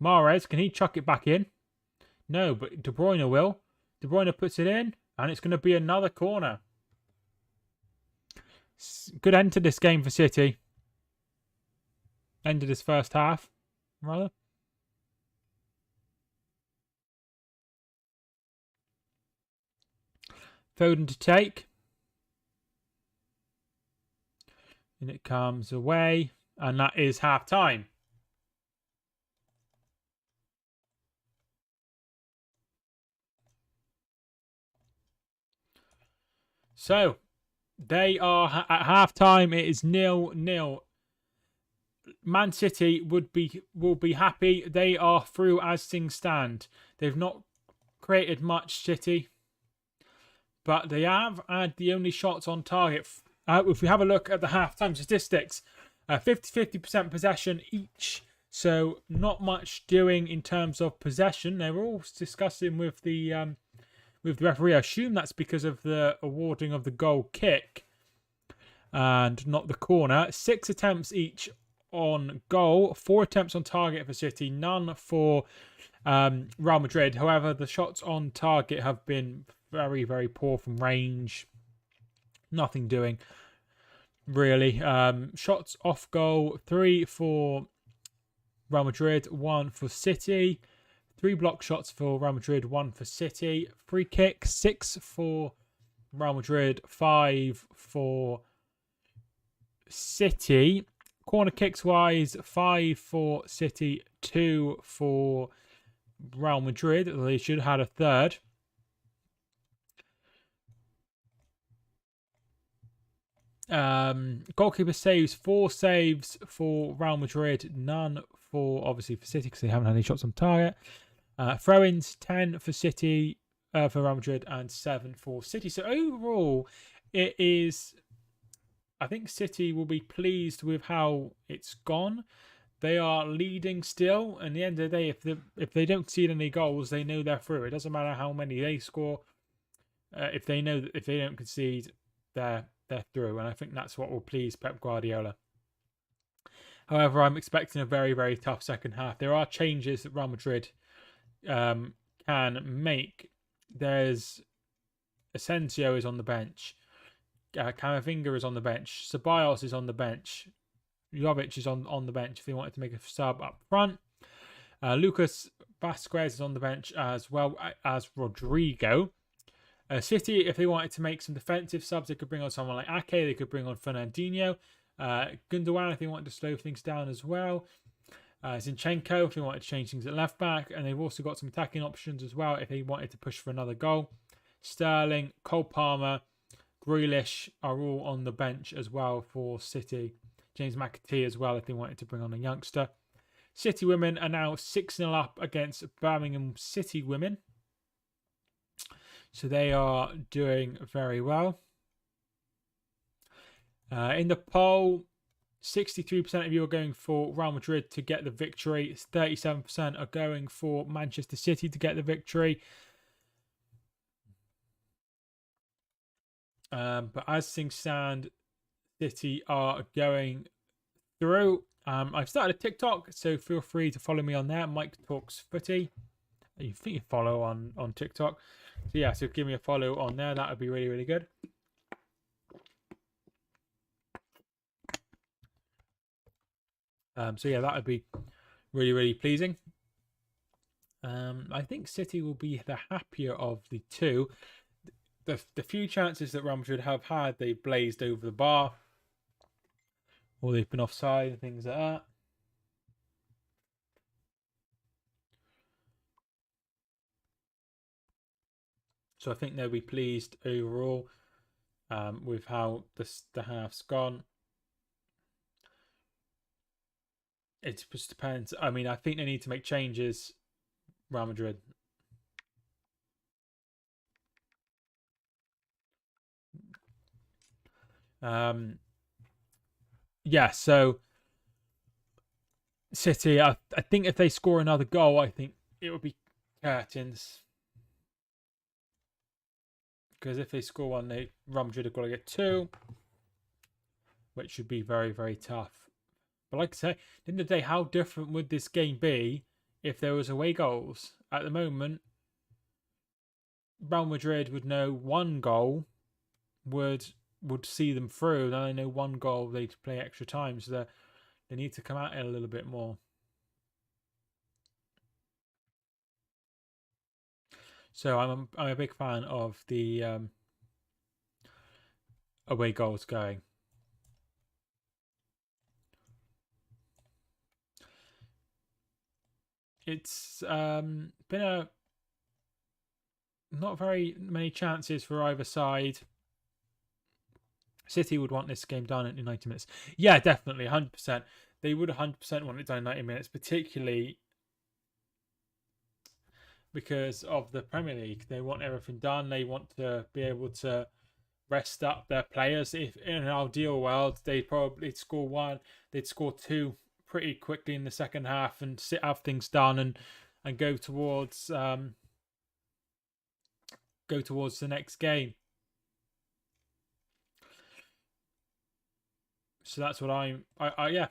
S1: Mahrez, can he chuck it back in? No, but De Bruyne will. De Bruyne puts it in, and it's going to be another corner. Good end to this game for City. End of this first half, rather. Foden to take. And it comes away. And that is half time. So, they are at half time. It is 0-0. Man City will be happy. They are through as things stand. They've not created much, City. But they have had the only shots on target. If we have a look at the halftime statistics, 50% possession each. So not much doing in terms of possession. They were all discussing with the referee. I assume that's because of the awarding of the goal kick and not the corner. 6 attempts each on goal. 4 attempts on target for City. None for Real Madrid. However, the shots on target have been very, very poor from range. Nothing doing, really. Shots off goal, 3 for Real Madrid, 1 for City. 3 block shots for Real Madrid, 1 for City. Free kick, 6 for Real Madrid, 5 for City. Corner kicks wise, 5 for City, 2 for Real Madrid. They should have had a third. Goalkeeper saves, 4 saves for Real Madrid, none for obviously for City because they haven't had any shots on target. Throw-ins, 10 for City, for Real Madrid, and 7 for City. So overall, it is I think City will be pleased with how it's gone. They are leading still, and at the end of the day, if they don't concede any goals, they know they're through. It doesn't matter how many they score. If they know that if they don't concede, they're through, and I think that's what will please Pep Guardiola. However, I'm expecting a very, very tough second half. There are changes that Real Madrid can make. There's Asensio is on the bench. Camavinga is on the bench. Ceballos is on the bench. Jovic is on the bench if they wanted to make a sub up front. Lucas Vasquez is on the bench as well as Rodrigo. City, if they wanted to make some defensive subs, they could bring on someone like Ake. They could bring on Fernandinho. Gundogan, if they wanted to slow things down as well. Zinchenko, if they wanted to change things at left back. And they've also got some attacking options as well if they wanted to push for another goal. Sterling, Cole Palmer, Grealish are all on the bench as well for City. James McAtee as well if they wanted to bring on a youngster. City women are now 6-0 up against Birmingham City women. So they are doing very well. In the poll, 63% of you are going for Real Madrid to get the victory. 37% are going for Manchester City to get the victory. But as things stand, City are going through. I've started a TikTok, so feel free to follow me on there. Mike Talks Footy. You think you follow on TikTok. So yeah, so give me a follow on there. That would be really, really good. So yeah, that would be really, really pleasing. I think City will be the happier of the two. The few chances that Real Madrid have had, they blazed over the bar, or they've been offside and things like that. So I think they'll be pleased overall with how the half's gone. It just depends. I mean, I think they need to make changes, Real Madrid. Yeah, so City, I think if they score another goal, I think it would be curtains. Because if they score one, Real Madrid have got to get 2, which would be very, very tough. But like I say, at the end of the day, how different would this game be if there was away goals? At the moment, Real Madrid would know 1 goal would see them through. Now they know 1 goal, they'd play extra time, so they need to come at it a little bit more. So I'm a big fan of the away goals going. It's been not very many chances for either side. City would want this game done in 90 minutes. Yeah, definitely, 100%. They would 100% want it done in 90 minutes, particularly because of the Premier League. They want everything done. They want to be able to rest up their players. If in an ideal world, they'd probably score 1. They'd score 2 pretty quickly in the second half and have things done and go towards the next game. So that's what yeah.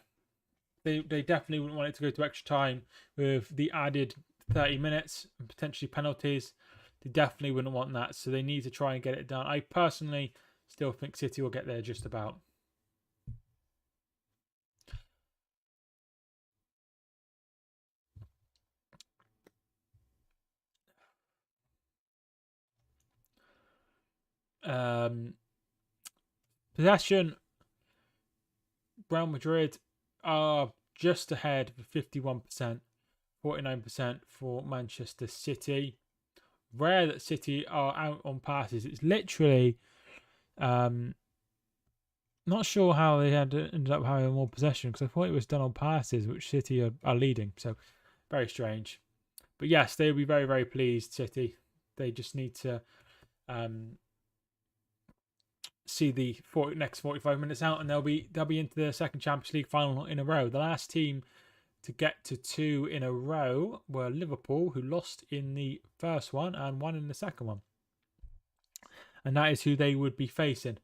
S1: They definitely wouldn't want it to go to extra time with the added 30 minutes and potentially penalties. They definitely wouldn't want that. So they need to try and get it done. I personally still think City will get there just about. Possession, Real Madrid are just ahead with 51%, 49% for Manchester City. Rare that City are out on passes. It's literally not sure how they ended up having more possession, because I thought it was done on passes, which City are leading. So very strange. But yes, they'll be very, very pleased, City. They just need to see the next 45 minutes out, and they'll be into the second Champions League final in a row. The last team to get to 2 in a row were Liverpool, who lost in the first one and won in the second one. And that is who they would be facing.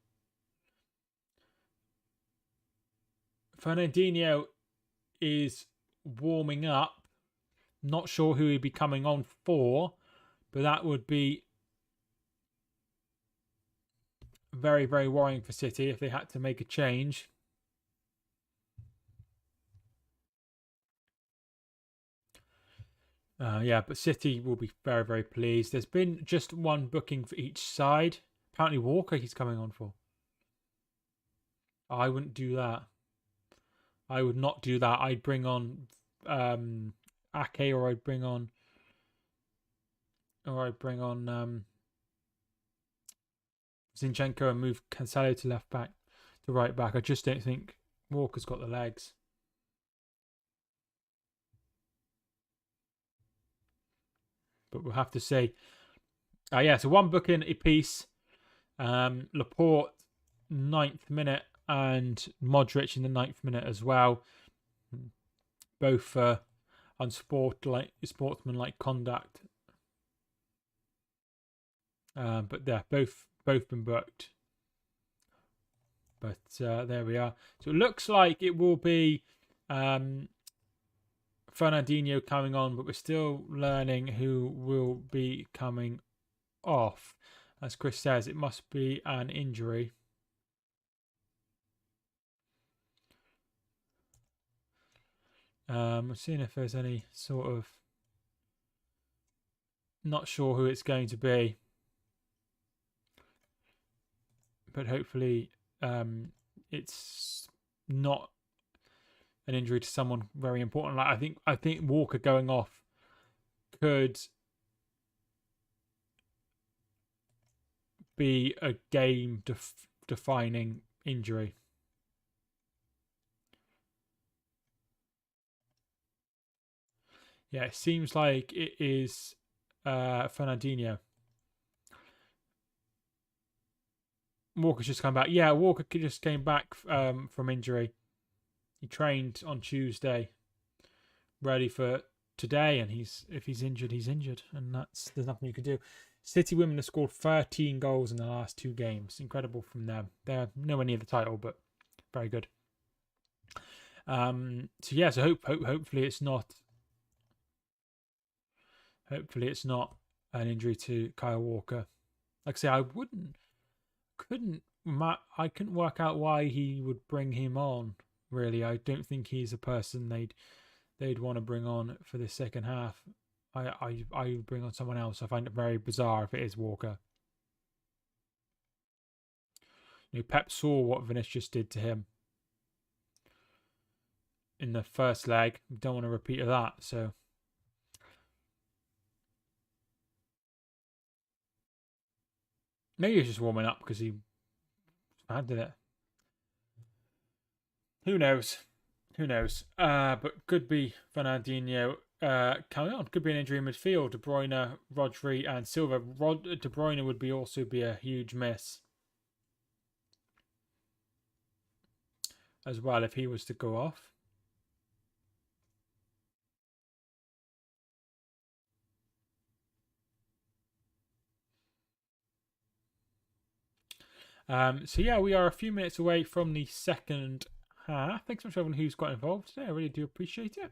S1: Fernandinho is warming up. Not sure who he'd be coming on for, but that would be very, very worrying for City if they had to make a change. Yeah, but City will be very, very pleased. There's been just one booking for each side. Apparently Walker he's coming on for. I wouldn't do that. I would not do that. I'd bring on Ake, or I'd bring on Zinchenko and move Cancelo to left back, to right back. I just don't think Walker's got the legs. But we'll have to see. Yeah, so one booking apiece. Laporte, 9th minute, and Modric in the 9th minute as well. Both unsportsmanlike conduct. But yeah, both been booked. But there we are. So it looks like it will be Fernandinho coming on, but we're still learning who will be coming off. As Chris says, it must be an injury. I'm seeing if there's any sort of... Not sure who it's going to be. But hopefully it's not an injury to someone very important. Like I think Walker going off could be a game defining injury. Yeah, it seems like it is Fernandinho. Walker's just come back. Yeah, Walker just came back from injury. He trained on Tuesday, ready for today, and if he's injured, he's injured, and there's nothing you can do. City women have scored 13 goals in the last 2 games. Incredible from them. They're nowhere near the title, but very good. So yeah, so hopefully it's not. Hopefully it's not an injury to Kyle Walker. Like I say, I couldn't work out why he would bring him on. Really, I don't think he's a person they'd want to bring on for the second half. I would bring on someone else. I find it very bizarre if it is Walker. You know, Pep saw what Vinicius did to him in the first leg. We don't want a repeat of that. So maybe he's just warming up because he did it. Who knows? But could be Fernandinho coming on. Could be an injury in midfield. De Bruyne, Rodri, and Silva. De Bruyne would also be a huge miss as well if he was to go off. So yeah, we are a few minutes away from the second half. Thanks so much to everyone who's got involved today. I really do appreciate it.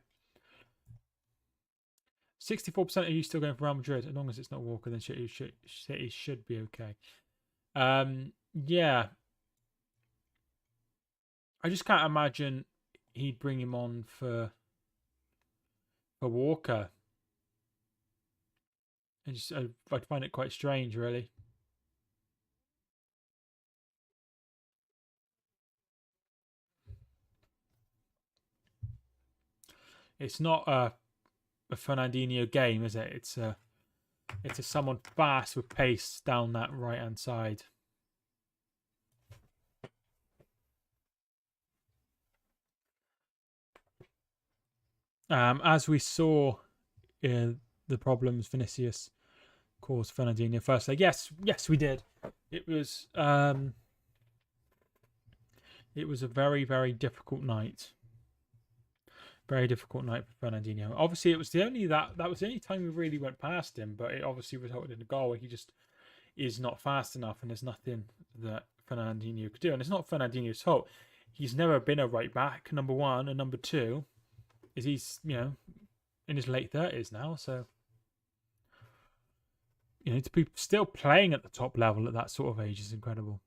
S1: 64% of you still going for Real Madrid. As long as it's not Walker, then City should be okay. Yeah. I just can't imagine he'd bring him on for Walker. I'd find it quite strange, really. It's not a Fernandinho game, is it? It's a someone fast with pace down that right hand side. As we saw in the problems Vinicius caused Fernandinho first leg. Yes, we did. It was It was a very, very difficult night. Very difficult night for Fernandinho. Obviously, it was that was the only time we really went past him, but it obviously resulted in a goal where he just is not fast enough, and there's nothing that Fernandinho could do. And it's not Fernandinho's fault. He's never been a right back, number one, and number two is he's, in his late 30s now, so to be still playing at the top level at that sort of age is incredible.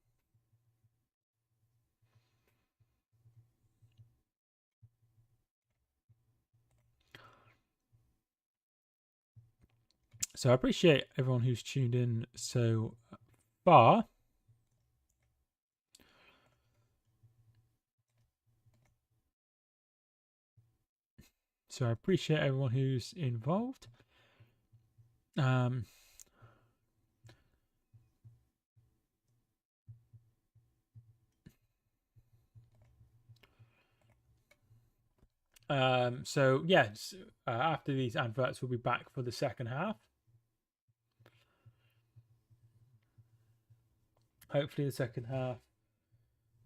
S1: So I appreciate everyone who's tuned in so far. So I appreciate everyone who's involved. So yes, after these adverts, we'll be back for the second half. Hopefully the second half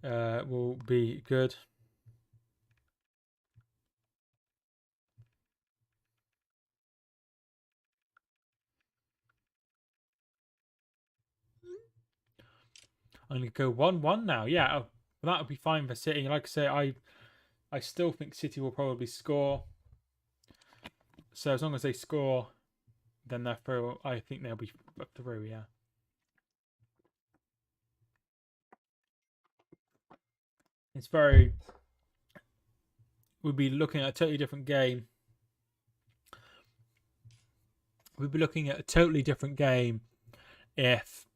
S1: will be good. I'm going to go 1-1 now. Yeah, that would be fine for City. Like I say, I still think City will probably score. So as long as they score, then they're through. I think they'll be through, yeah. It's very... We'd be looking at a totally different game. We'd be looking at a totally different game if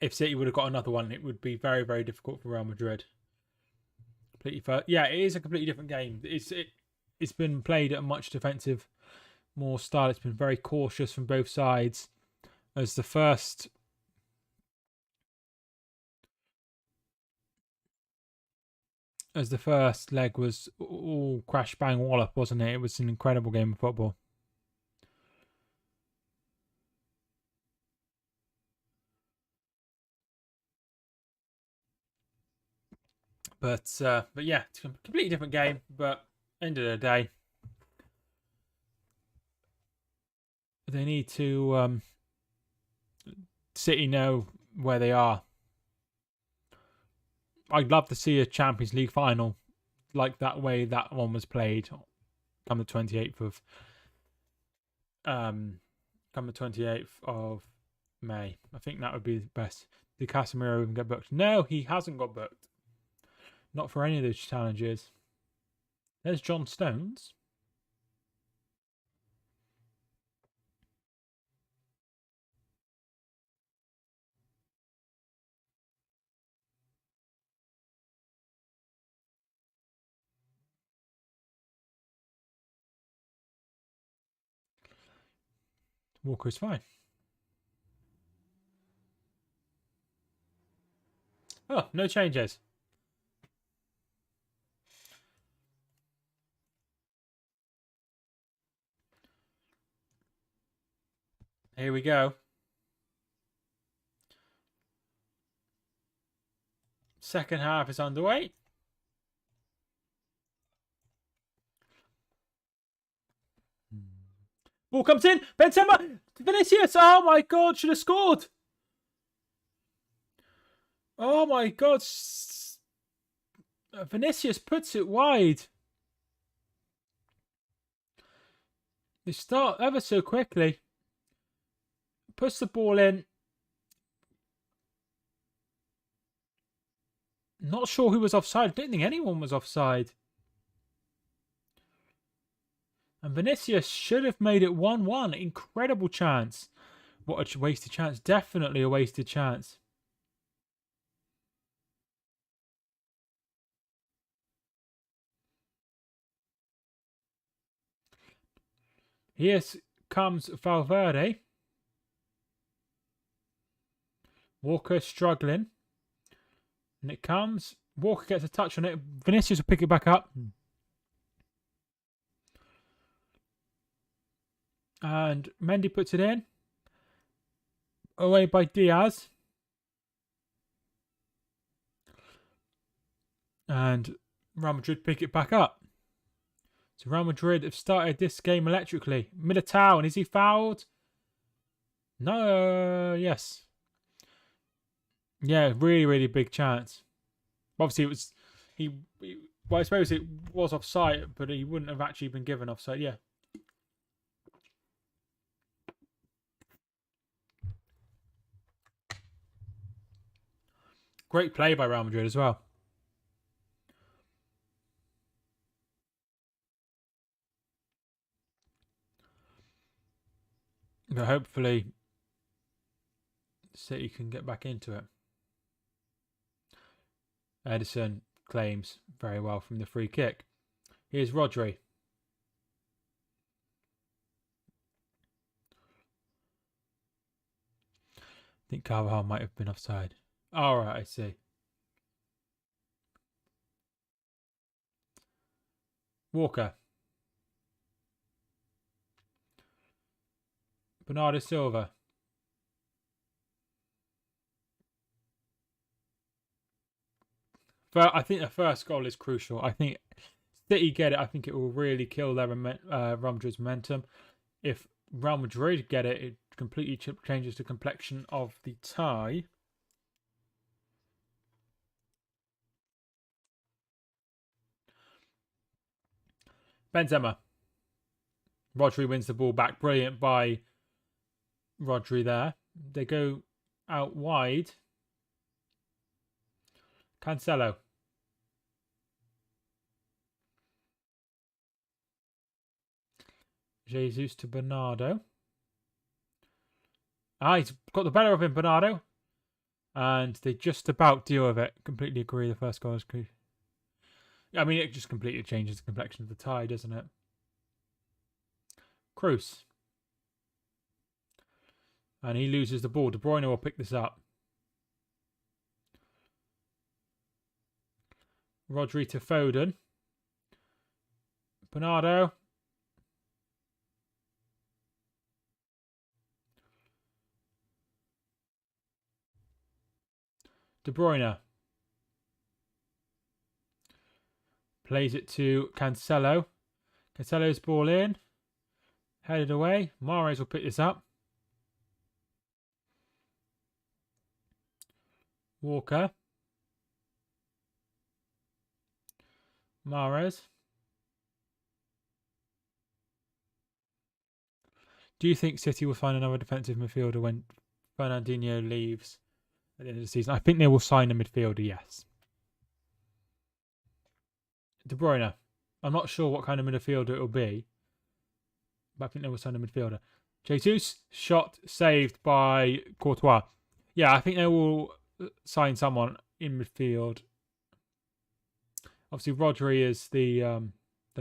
S1: City would have got another one. It would be very, very difficult for Real Madrid. Yeah, it is a completely different game. It's been played at a much defensive, more style. It's been very cautious from both sides. As the first leg was all crash bang wallop, wasn't it? It was an incredible game of football. But yeah, it's a completely different game. But end of the day, they need to City know where they are. I'd love to see a Champions League final like that way that one was played come the 28th of May. I think that would be the best. Did Casemiro even get booked? No, he hasn't got booked. Not for any of those challenges. There's John Stones. Walker's fine. Oh, no changes. Here we go. Second half is underway. Ball comes in. Benzema. Vinicius. Oh my God. Should have scored. Oh my God. Vinicius puts it wide. They start ever so quickly. Puts the ball in. Not sure who was offside. I don't think anyone was offside. And Vinicius should have made it 1-1. Incredible chance. What a wasted chance. Definitely a wasted chance. Here comes Valverde. Walker struggling. And it comes. Walker gets a touch on it. Vinicius will pick it back up. And Mendy puts it in. Away by Diaz. And Real Madrid pick it back up. So Real Madrid have started this game electrically. Militao, and is he fouled? No, yes. Yeah, really, really big chance. Obviously, it was well, I suppose it was offside, but he wouldn't have actually been given offside. Yeah. Great play by Real Madrid as well. But hopefully, City can get back into it. Edison claims very well from the free kick. Here's Rodri. I think Carvajal might have been offside. All right, I see. Walker. Bernardo Silva. I think the first goal is crucial. I think City get it. I think it will really kill their Real Madrid's momentum. If Real Madrid get it, it completely changes the complexion of the tie. Benzema. Rodri wins the ball back. Brilliant by Rodri there. They go out wide. Cancelo. Jesus to Bernardo. He's got the better of him, Bernardo. And they just about deal with it. Completely agree. The first goal is good. I mean, it just completely changes the complexion of the tie, doesn't it? Kroos. And he loses the ball. De Bruyne will pick this up. Rodri to Foden. Bernardo. De Bruyne. Plays it to Cancelo. Cancelo's ball in. Headed away. Mahrez will pick this up. Walker. Mahrez. Do you think City will find another defensive midfielder when Fernandinho leaves at the end of the season? I think they will sign a midfielder, yes. De Bruyne. I'm not sure what kind of midfielder it will be, but I think they will sign a midfielder. Jesus, shot saved by Courtois. Yeah, I think they will sign someone in midfield. Obviously, Rodri is the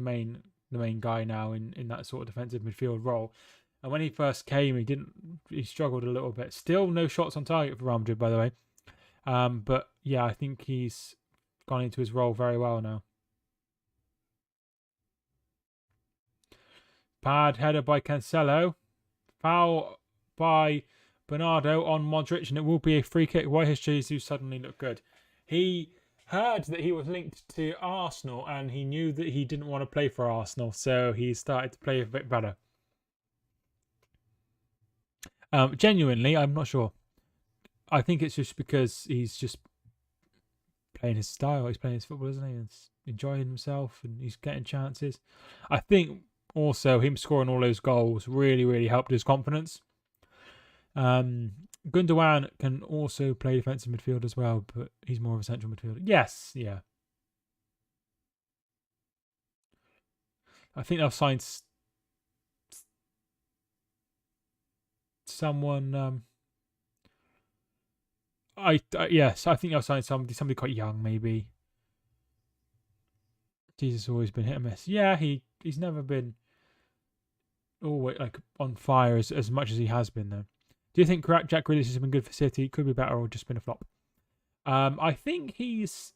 S1: main guy now in that sort of defensive midfield role. And when he first came, he struggled a little bit. Still no shots on target for Real Madrid, by the way. But yeah, I think he's gone into his role very well now. Bad header by Cancelo. Foul by Bernardo on Modric, and it will be a free kick. Why has Jesus suddenly looked good? He heard that he was linked to Arsenal, and he knew that he didn't want to play for Arsenal, so he started to play a bit better. Genuinely, I'm not sure. I think it's just because he's just playing his style. He's playing his football, isn't he? He's enjoying himself, and he's getting chances. I think also him scoring all those goals really, really helped his confidence. Gundogan can also play defensive midfield as well, but he's more of a central midfielder. Yes, yeah. I think they'll sign someone. Yes, I think they'll sign somebody quite young, maybe. Jesus has always been hit and miss. Yeah, he's never been always like on fire as much as he has been though. Do you think Jack Grealish has been good for City? Could be better or just been a flop. I think he's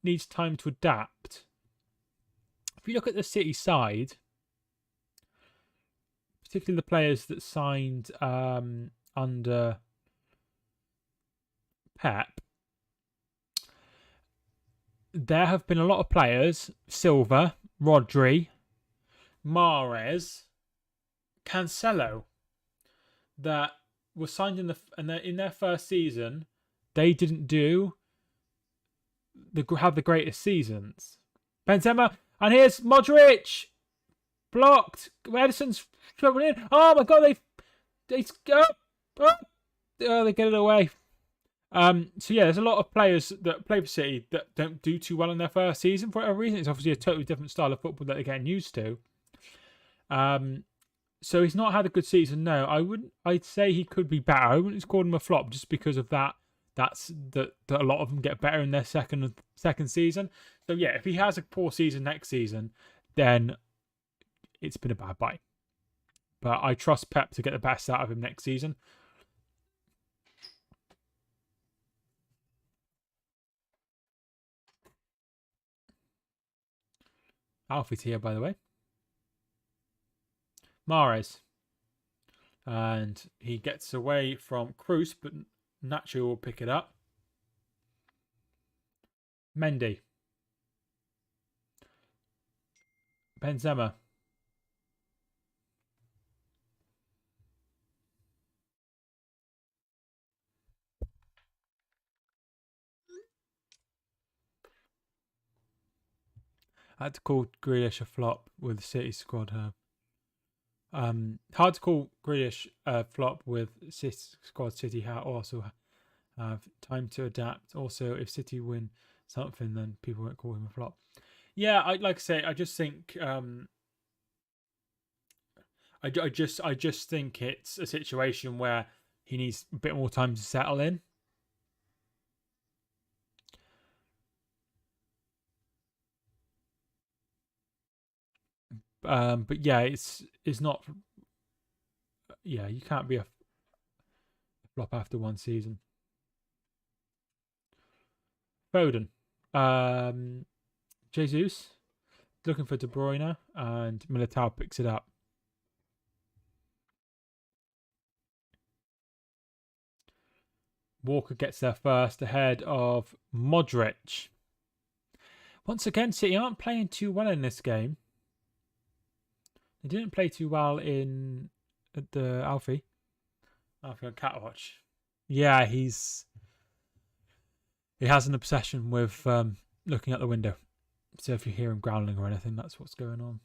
S1: needs time to adapt. If you look at the City side, particularly the players that signed under Pep, there have been a lot of players, Silva, Rodri, Mahrez, Cancelo, that were signed in their first season. They didn't have the greatest seasons. Benzema, and here's Modric, blocked. Edison's struggling in. Oh my God, they get it away. So yeah, there's a lot of players that play for City that don't do too well in their first season for whatever reason. It's obviously a totally different style of football that they're getting used to. So he's not had a good season. No, I'd say he could be better. I wouldn't call him a flop just because of that. That a lot of them get better in their second season. So yeah, if he has a poor season next season, then it's been a bad buy. But I trust Pep to get the best out of him next season. Alfie's here, by the way. Mahrez. And he gets away from Cruz, but Nacho will pick it up. Mendy. Benzema. I had to call Grealish a flop with the City squad. Hard to call Grealish a flop with squad. City also have time to adapt. Also, if City win something, then people won't call him a flop. Yeah, I just think I just think it's a situation where he needs a bit more time to settle in. But yeah, it's not. Yeah, you can't be a flop after one season. Foden, Jesus, looking for De Bruyne, and Militao picks it up. Walker gets there first ahead of Modric. Once again, City aren't playing too well in this game. They didn't play too well at the Alfie on Catwatch. Yeah, he has an obsession with looking out the window. So if you hear him growling or anything, that's what's going on.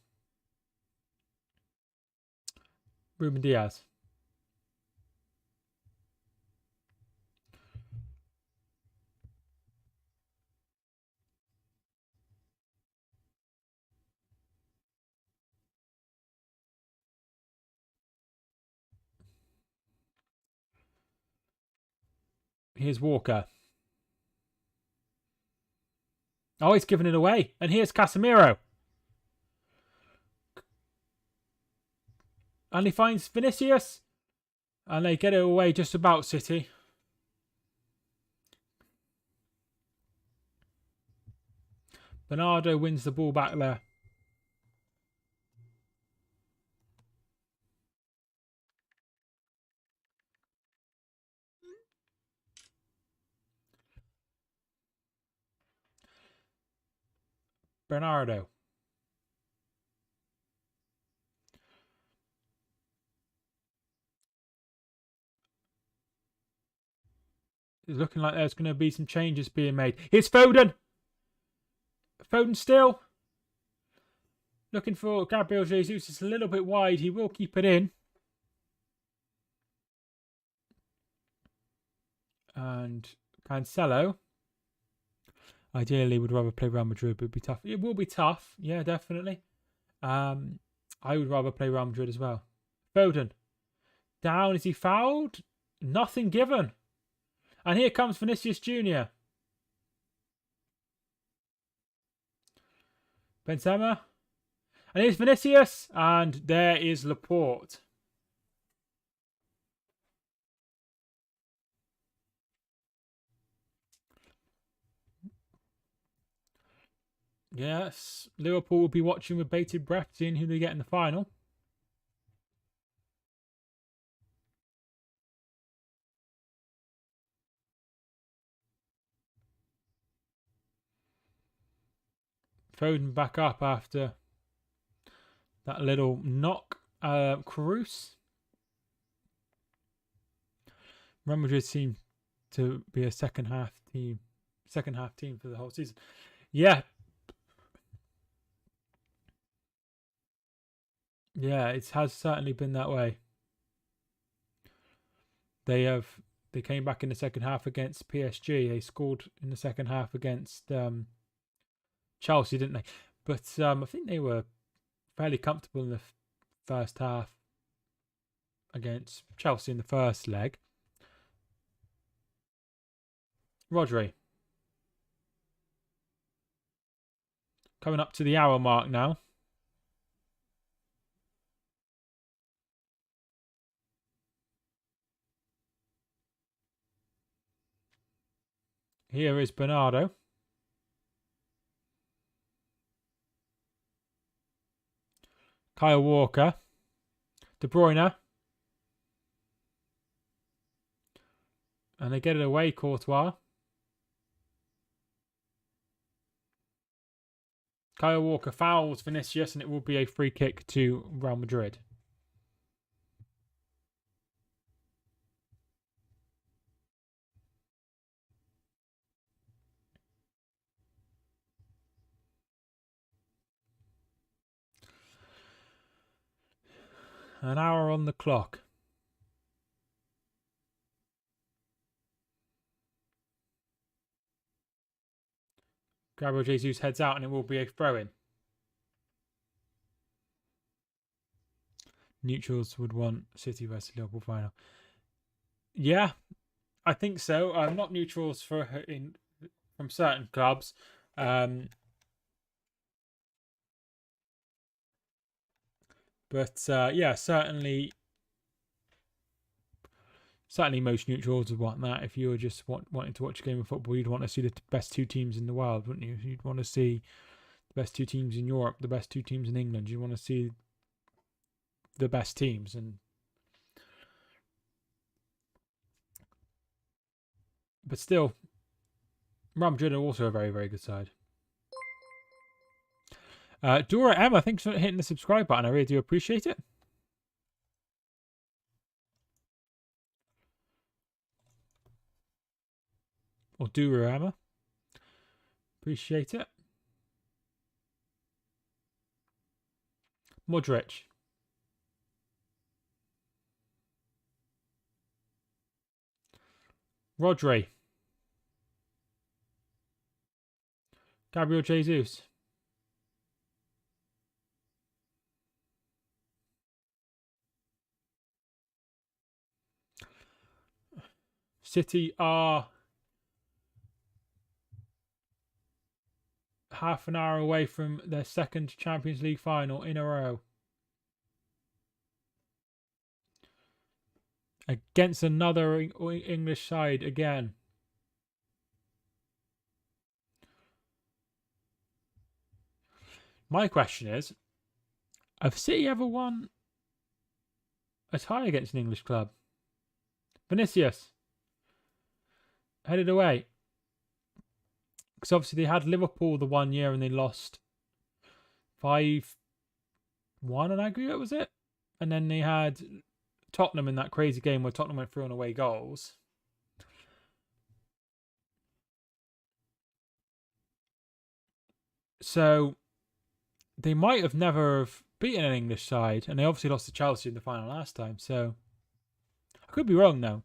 S1: Ruben Diaz. Here's Walker. Oh, he's given it away. And here's Casemiro. And he finds Vinicius. And they get it away just about, City. Bernardo wins the ball back there. Bernardo. It's looking like there's going to be some changes being made. Here's Foden. Foden still. Looking for Gabriel Jesus. It's a little bit wide. He will keep it in. And Cancelo. Ideally, would rather play Real Madrid, but it'd be tough. It will be tough. Yeah, definitely. I would rather play Real Madrid as well. Foden. Down. Is he fouled? Nothing given. And here comes Vinicius Jr. Benzema. And here's Vinicius. And there is Laporte. Yes, Liverpool will be watching with bated breath, seeing who they get in the final. Foden back up after that little knock. Cruz. Real Madrid seem to be a second half team for the whole season. Yeah. Yeah, it has certainly been that way. They came back in the second half against PSG. They scored in the second half against Chelsea, didn't they? But I think they were fairly comfortable in the first half against Chelsea in the first leg. Rodri. Coming up to the hour mark now. Here is Bernardo. Kyle Walker. De Bruyne. And they get it away, Courtois. Kyle Walker fouls Vinicius, and it will be a free kick to Real Madrid. An hour on the clock. Gabriel Jesus heads out and it will be a throw-in. Neutrals would want City versus Liverpool final. Yeah, I think so. Not neutrals from certain clubs. But yeah, certainly most neutrals would want that. If you were just wanting to watch a game of football, you'd want to see the best two teams in the world, wouldn't you? You'd want to see the best two teams in Europe, the best two teams in England. You want to see the best teams, but still, Real Madrid are also a very, very good side. Dora Emma, thanks for hitting the subscribe button. I really do appreciate it. Or Dora Emma. Appreciate it. Modric. Rodri. Gabriel Jesus. City are half an hour away from their second Champions League final in a row. Against another English side again. My question is, have City ever won a tie against an English club? Vinicius. Headed away. Because obviously they had Liverpool the 1 year and they lost 5-1 on aggregate, was it? And then they had Tottenham in that crazy game where Tottenham went through on away goals. So they might have never have beaten an English side, and they obviously lost to Chelsea in the final last time. So I could be wrong though.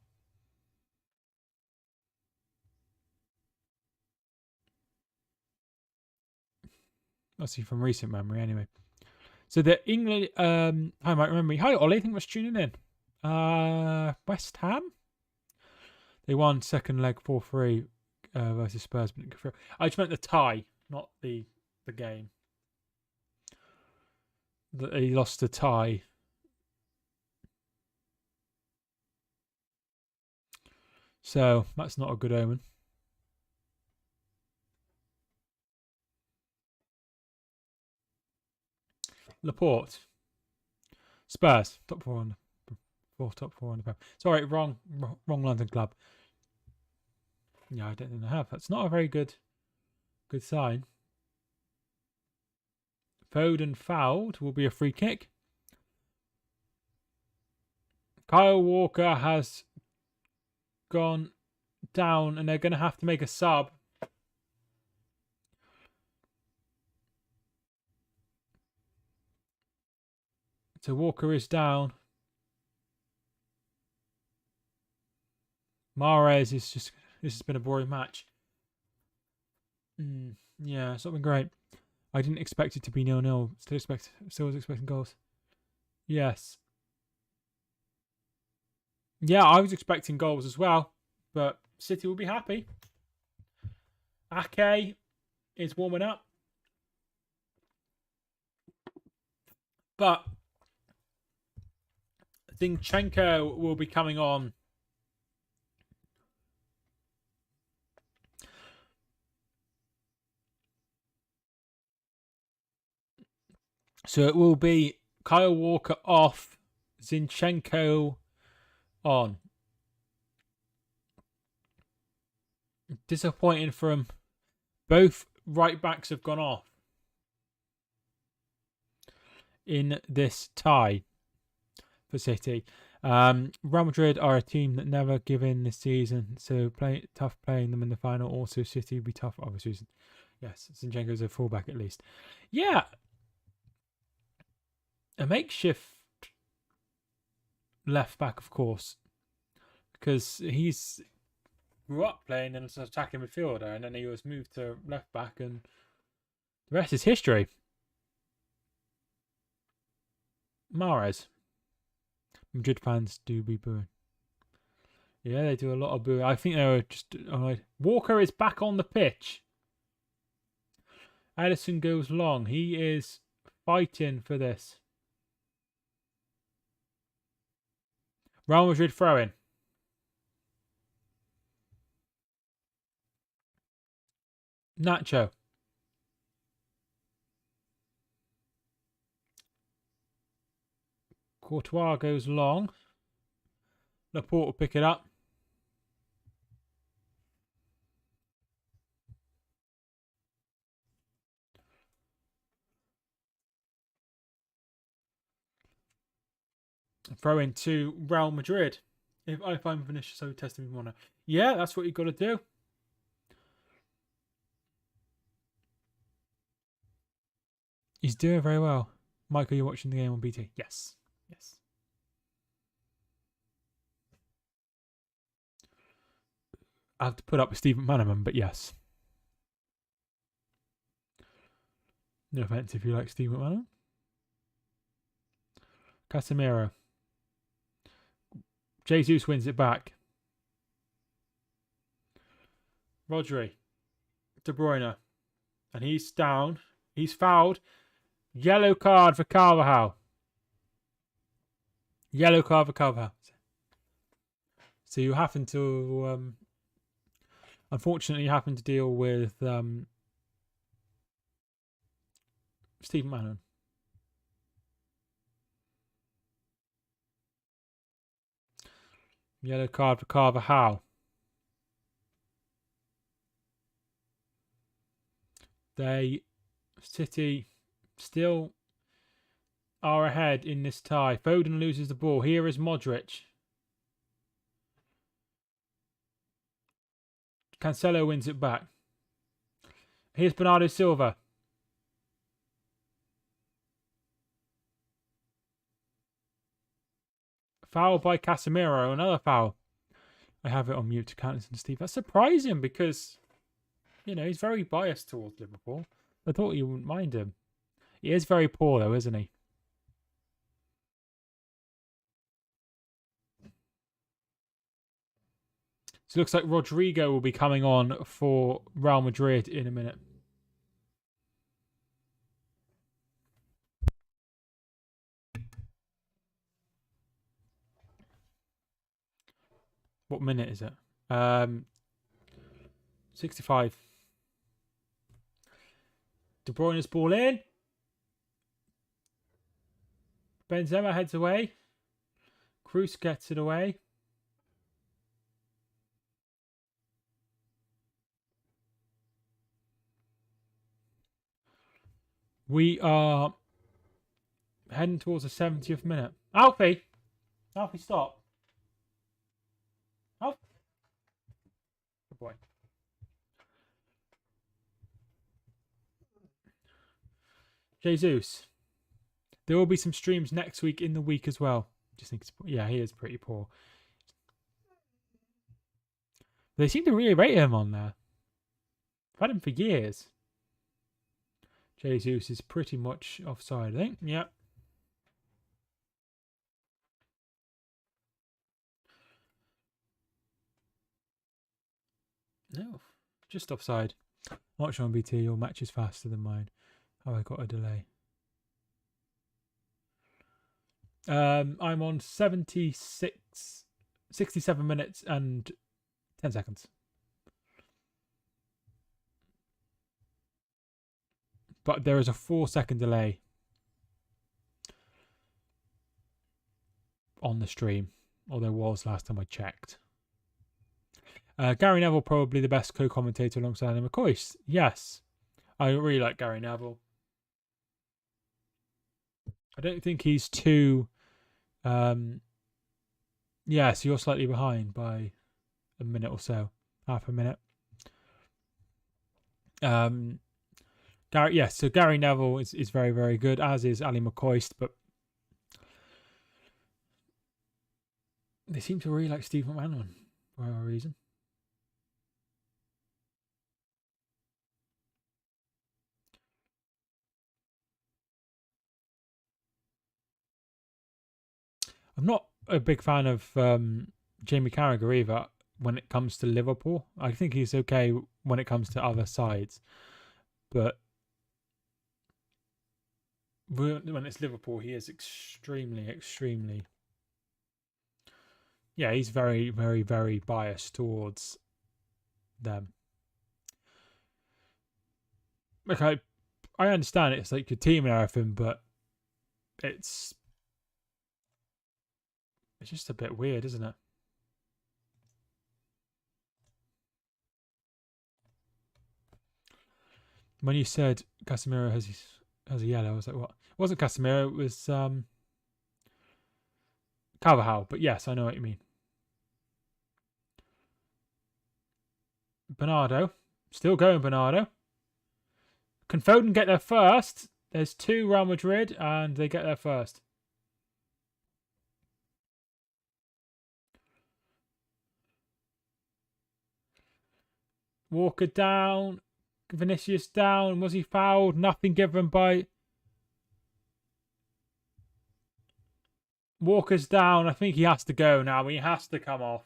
S1: Let's see from recent memory anyway. So the England, I might remember me. Hi Ollie, I think was tuning in. West Ham. They won second leg 4-3 versus Spurs. I just meant the tie, not the game. They lost the tie. So that's not a good omen. Laporte. Spurs. Top four on the Prem. Sorry, wrong London club. Yeah, I don't think they have. That's not a very good sign. Foden fouled. Will be a free kick. Kyle Walker has gone down and they're going to have to make a sub. So Walker is down. Mahrez is just... This has been a boring match. Yeah, it's not been great. I didn't expect it to be 0-0. Still was expecting goals. Yes. Yeah, I was expecting goals as well. But City will be happy. Ake is warming up. But Zinchenko will be coming on. So it will be Kyle Walker off, Zinchenko on. Disappointing from both right backs have gone off in this tie for City. Real Madrid are a team that never give in this season, so tough playing them in the final. Also, City will be tough, obviously. Yes, Zinchenko's a fullback at least. Yeah. A makeshift left back, of course, because he's grew up playing as an attacking midfielder and then he was moved to left back and the rest is history. Mahrez. Madrid fans do be booing. Yeah, they do a lot of booing. I think they were just... Walker is back on the pitch. Ederson goes long. He is fighting for this. Real Madrid throw-in. Nacho. Courtois goes long. Laporte will pick it up. Throw in to Real Madrid. If I'm finished, so testing me one. Yeah, that's what you've got to do. He's doing very well. Michael, you're watching the game on BT? Yes. Yes. I have to put up with Steve McManaman, but yes. No offense if you like Steve McManaman. Casemiro. Jesus wins it back. Rodri. De Bruyne. And he's down. He's fouled. Yellow card for Carvajal. Yellow card for Carvajal. So you happen to... unfortunately, you happen to deal with Steve McManaman. Yellow card for Carvajal. City still are ahead in this tie. Foden loses the ball. Here is Modric. Cancelo wins it back. Here's Bernardo Silva. Foul by Casemiro. Another foul. I have it on mute to count to Steve. That's surprising because, you know, he's very biased towards Liverpool. I thought you wouldn't mind him. He is very poor though, isn't he? So it looks like Rodrigo will be coming on for Real Madrid in a minute. What minute is it? 65. De Bruyne's ball in. Benzema heads away. Kroos gets it away. We are heading towards the 70th minute. Alfie! Alfie, stop. Alfie. Good boy. Jesus. There will be some streams next week in the week as well. Just think, yeah, he is pretty poor. They seem to really rate him on there. I've had him for years. Jesus is pretty much offside, I think. Yep. No, just offside. Watchalong BT, your match is faster than mine. Oh, I got a delay. I'm on 67 minutes and 10 seconds. But there is a 4-second delay on the stream, or there was last time I checked. Gary Neville, probably the best co-commentator alongside him. Of course, yes. I really like Gary Neville. I don't think he's too... yeah, so you're slightly behind by a minute or so. Half a minute. So Gary Neville is very, very good, as is Ali McCoist, but they seem to really like Steve McManaman for whatever reason. I'm not a big fan of Jamie Carragher either when it comes to Liverpool. I think he's okay when it comes to other sides, but when it's Liverpool, he is extremely. Yeah, he's very, very, very biased towards them. Like I understand it's like your team and everything, but it's just a bit weird, isn't it? When you said Casemiro has a yellow, I was like, what? It wasn't Casemiro, it was Carvajal. But yes, I know what you mean. Bernardo. Still going, Bernardo. Can Foden get there first? There's 2 Real Madrid, and they get there first. Walker down. Vinicius down. Was he fouled? Nothing given by... Walker's down. I think he has to go now. He has to come off.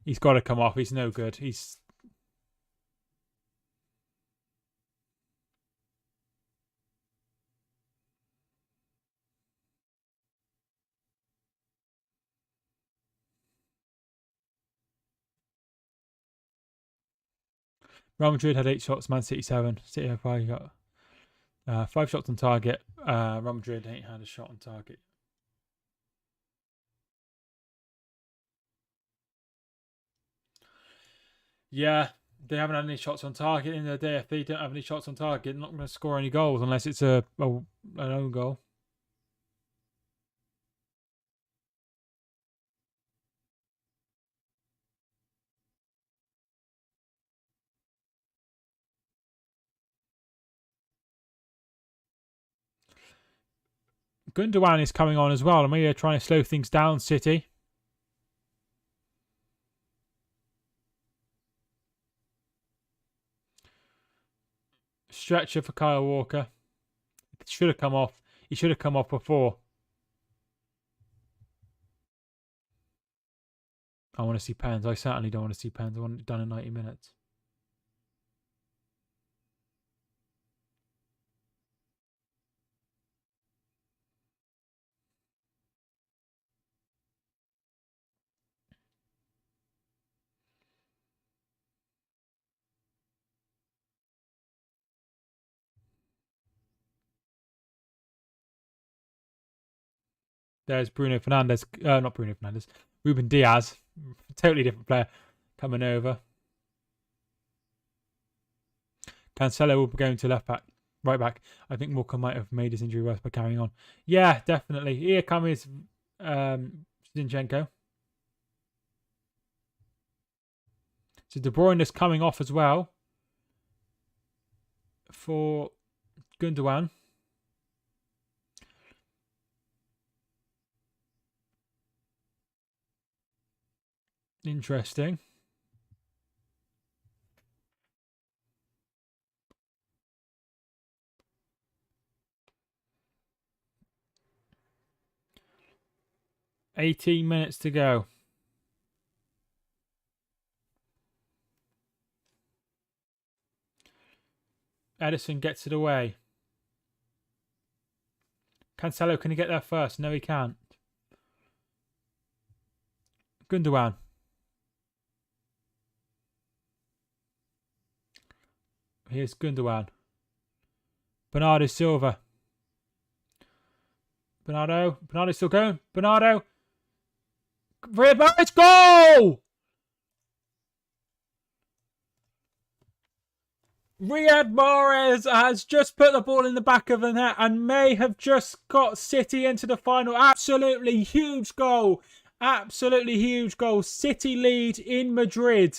S1: He's got to come off. He's no good. He's... Real Madrid had 8 shots. Man City 7. City had 5. You got 5 shots on target. Real Madrid ain't had a shot on target. Yeah, they haven't had any shots on target in the day. If they don't have any shots on target, they're not going to score any goals unless it's an own goal. Gundogan is coming on as well. I mean, they're trying to slow things down, City. Stretcher for Kyle Walker. Should have come off. He should have come off before. I want to see pens. I certainly don't want to see pens. I want it done in 90 minutes. There's Bruno Fernandes. Not Bruno Fernandes. Ruben Diaz. Totally different player coming over. Cancelo will be going to left back. Right back. I think Walker might have made his injury worse by carrying on. Yeah, definitely. Here comes Zinchenko. So De Bruyne is coming off as well for Gundogan. Interesting. $18 minutes to go. Edison gets it away. Cancelo, can he get there first? No, he can't. Gundogan. Here's Gundogan. Bernardo Silva. Bernardo's still going. Bernardo. Riyad Mahrez, goal! Riyad Mahrez has just put the ball in the back of the net and may have just got City into the final. Absolutely huge goal. Absolutely huge goal. City lead in Madrid.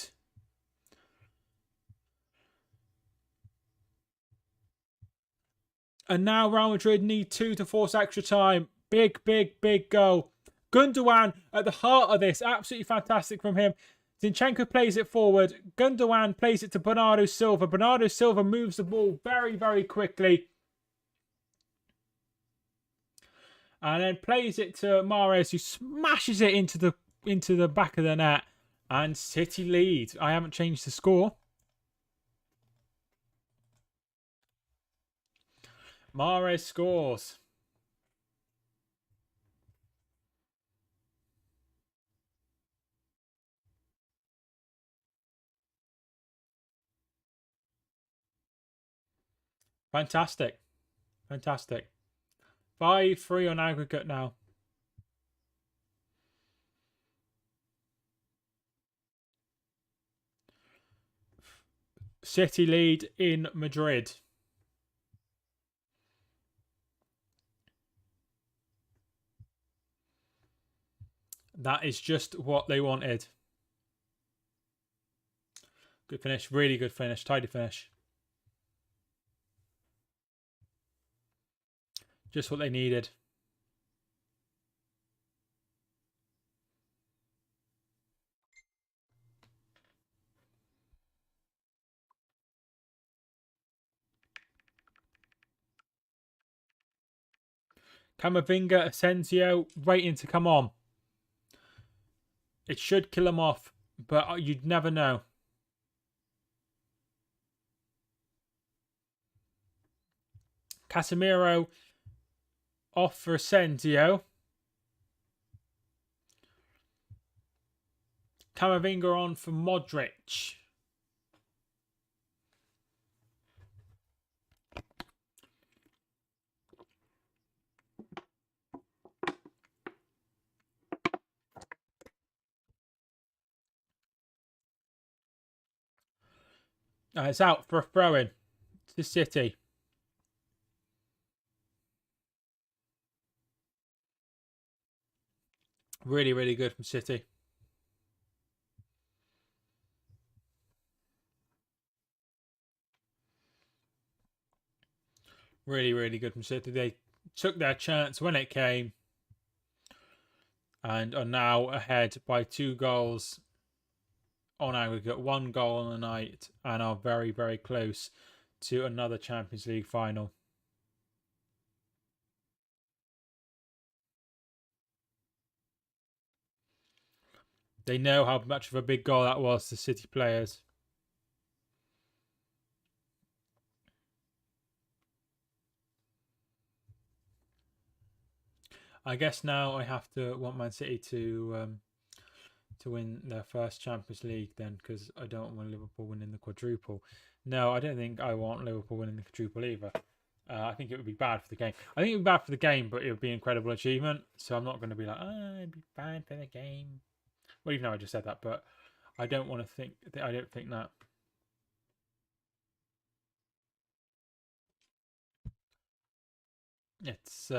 S1: And now Real Madrid need 2 to force extra time. Big, big, big goal. Gundogan at the heart of this. Absolutely fantastic from him. Zinchenko plays it forward. Gundogan plays it to Bernardo Silva. Bernardo Silva moves the ball very, very quickly. And then plays it to Mahrez, who smashes it into the back of the net. And City lead. I haven't changed the score. Mahrez scores. Fantastic. Fantastic. 5-3 on aggregate now. City lead in Madrid. That is just what they wanted. Good finish. Really good finish. Tidy finish. Just what they needed. Camavinga, Asensio, waiting to come on. It should kill him off, but you'd never know. Casemiro off for Asensio. Camavinga on for Modric. It's out for a throw-in to City. Really, really good from City. Really, really good from City. They took their chance when it came and are now ahead by 2 goals on aggregate, 1 goal on the night, and are very, very close to another Champions League final. They know how much of a big goal that was to City players. I guess now I have to want Man City to win their first Champions League then, because I don't want Liverpool winning the quadruple. No, I don't think I want Liverpool winning the quadruple either. I think it would be bad for the game. I think it would be bad for the game, but it would be an incredible achievement. So I'm not going to be like, oh, it'd be bad for the game. Well, even though I just said that, but I don't want to think. I don't think that. It's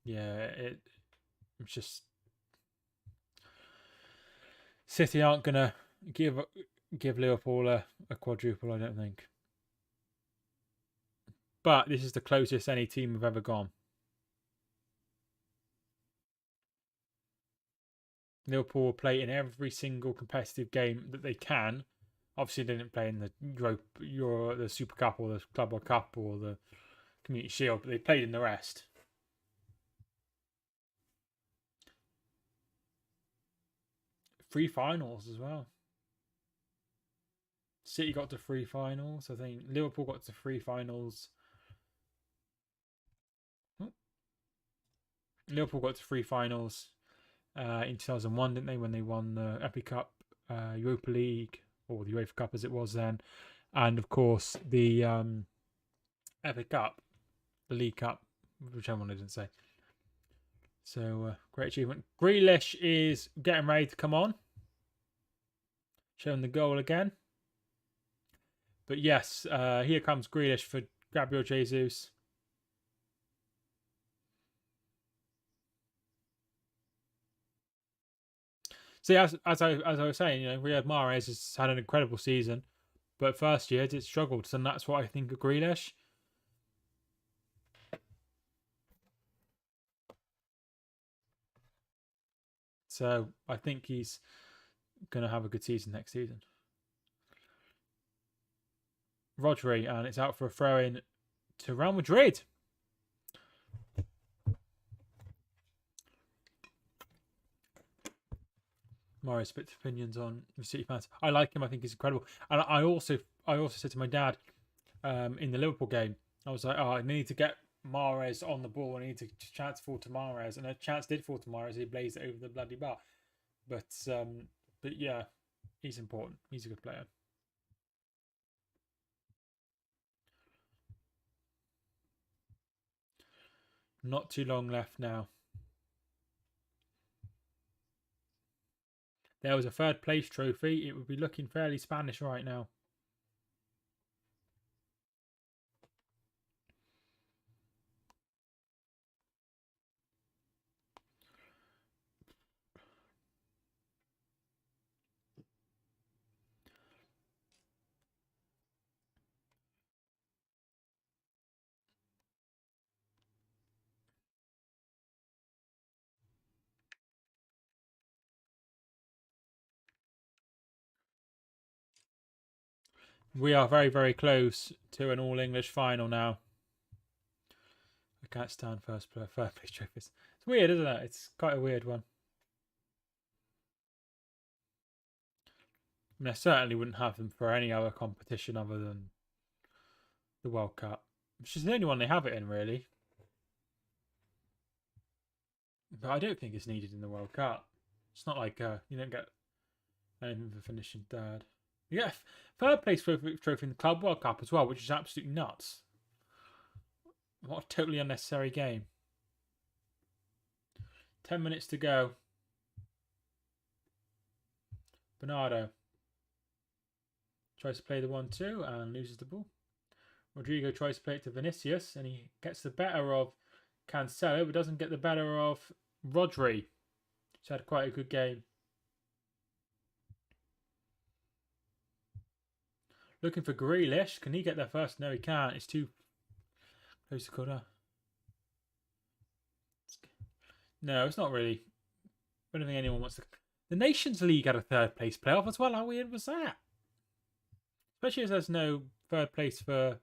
S1: yeah, it's just City aren't going to give Liverpool a quadruple. I don't think. But this is the closest any team have ever gone. Liverpool will play in every single competitive game that they can. Obviously, they didn't play in the the Super Cup or the Club World Cup or the Community Shield, but they played in the rest. Three finals as well. City got to three finals. I think Liverpool got to three finals. Liverpool got to three finals in 2001, didn't they? When they won the FA Cup, Europa League, or the UEFA Cup as it was then, and of course the FA Cup, the League Cup, whichever one I didn't say. So great achievement. Grealish is getting ready to come on, showing the goal again. But yes, here comes Grealish for Gabriel Jesus. See, as I was saying, you know, Riyad Mahrez has had an incredible season, but first year it struggled, and that's what I think of Grealish. So I think he's going to have a good season next season. Rodri, and it's out for a throw in to Real Madrid. Mario split opinions on the City fans. I like him. I think he's incredible. And I also said to my dad in the Liverpool game, I was like, oh, I need to get Mahrez on the ball. I need to chance fall to Mahrez, and a chance did fall to Mahrez. He blazed it over the bloody bar. But yeah, he's important. He's a good player. Not too long left now. There was a third place trophy. It would be looking fairly Spanish right now. We are very, very close to an all-English final now. I can't stand third place trophies. It's weird, isn't it? It's quite a weird one. I mean, I certainly wouldn't have them for any other competition other than the World Cup, which is the only one they have it in, really. But I don't think it's needed in the World Cup. It's not like you don't get anything for finishing third. You get third place trophy in the Club World Cup as well, which is absolutely nuts. What a totally unnecessary game. 10 minutes to go. Bernardo tries to play the 1-2 and loses the ball. Rodrigo tries to play it to Vinicius and he gets the better of Cancelo, but doesn't get the better of Rodri. He's had quite a good game. Looking for Grealish. Can he get there first? No, he can't. It's too close to corner. No, it's not really. I don't think anyone wants to. The Nations League had a third place playoff as well. How weird was that? Especially as there's no third place for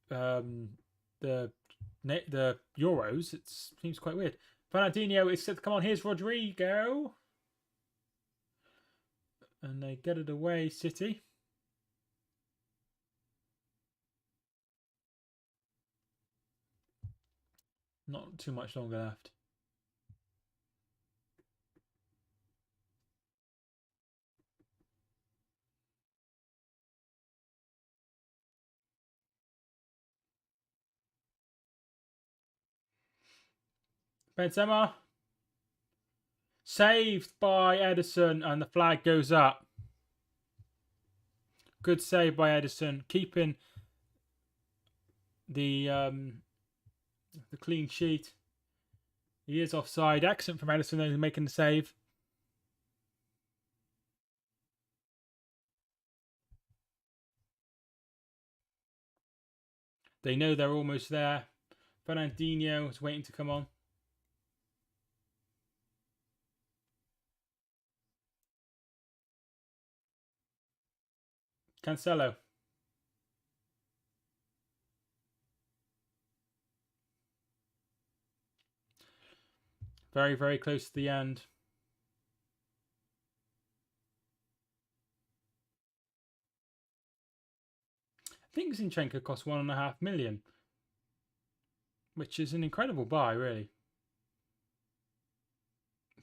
S1: the Euros. It seems quite weird. Fernandinho is set to come on. Here's Rodrigo. And they get it away, City. Not too much longer left. Benzema. Saved by Edison, and the flag goes up. Good save by Edison, keeping the clean sheet. He is offside. Excellent from Edison, though, making the save. They know they're almost there. Fernandinho is waiting to come on. Cancelo. Very, very close to the end. I think Zinchenko cost $1.5 million, which is an incredible buy, really.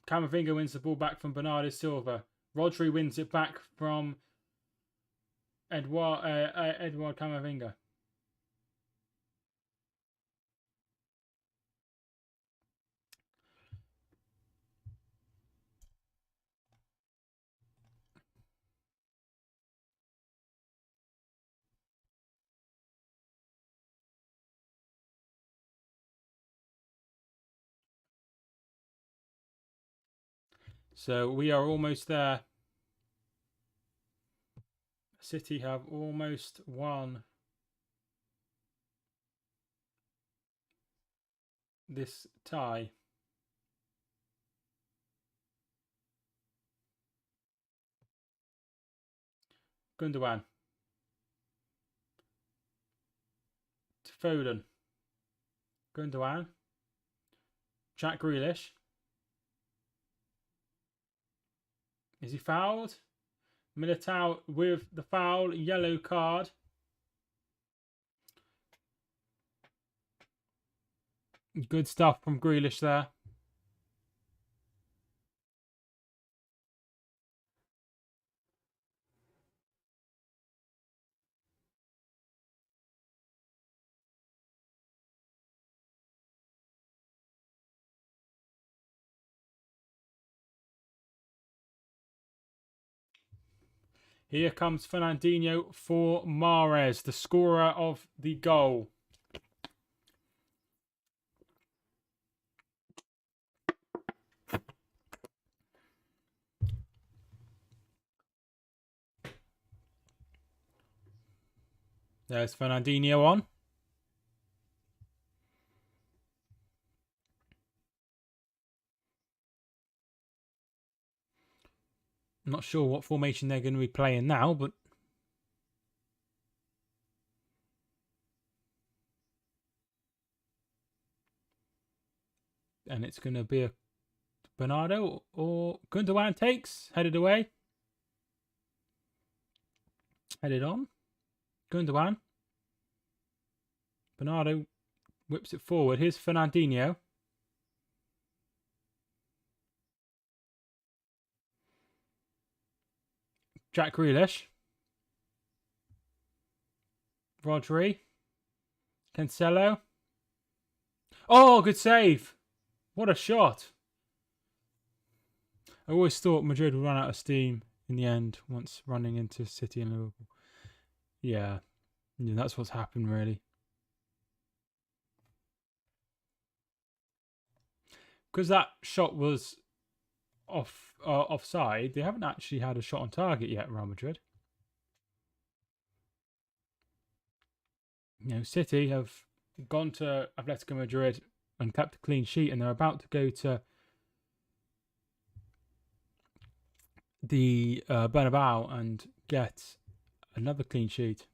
S1: Camavinga wins the ball back from Bernardo Silva. Rodri wins it back from Edouard Camavinga. So we are almost there. City have almost won this tie. Gundogan. To Foden. Gundogan. Jack Grealish. Is he fouled? Militao with the foul, yellow card. Good stuff from Grealish there. Here comes Fernandinho for Mahrez, the scorer of the goal. There's Fernandinho on. I'm not sure what formation they're going to be playing now, but and it's going to be a Bernardo or Gundogan takes, headed away. Headed on. Gundogan. Bernardo whips it forward. Here's Fernandinho. Jack Grealish. Rodri. Cancelo. Oh, good save. What a shot. I always thought Madrid would run out of steam in the end once running into City and Liverpool. Yeah, that's what's happened, really. Because that shot was offside, they haven't actually had a shot on target yet, Real Madrid. City have gone to Atletico Madrid and kept a clean sheet, and they're about to go to the Bernabeu and get another clean sheet.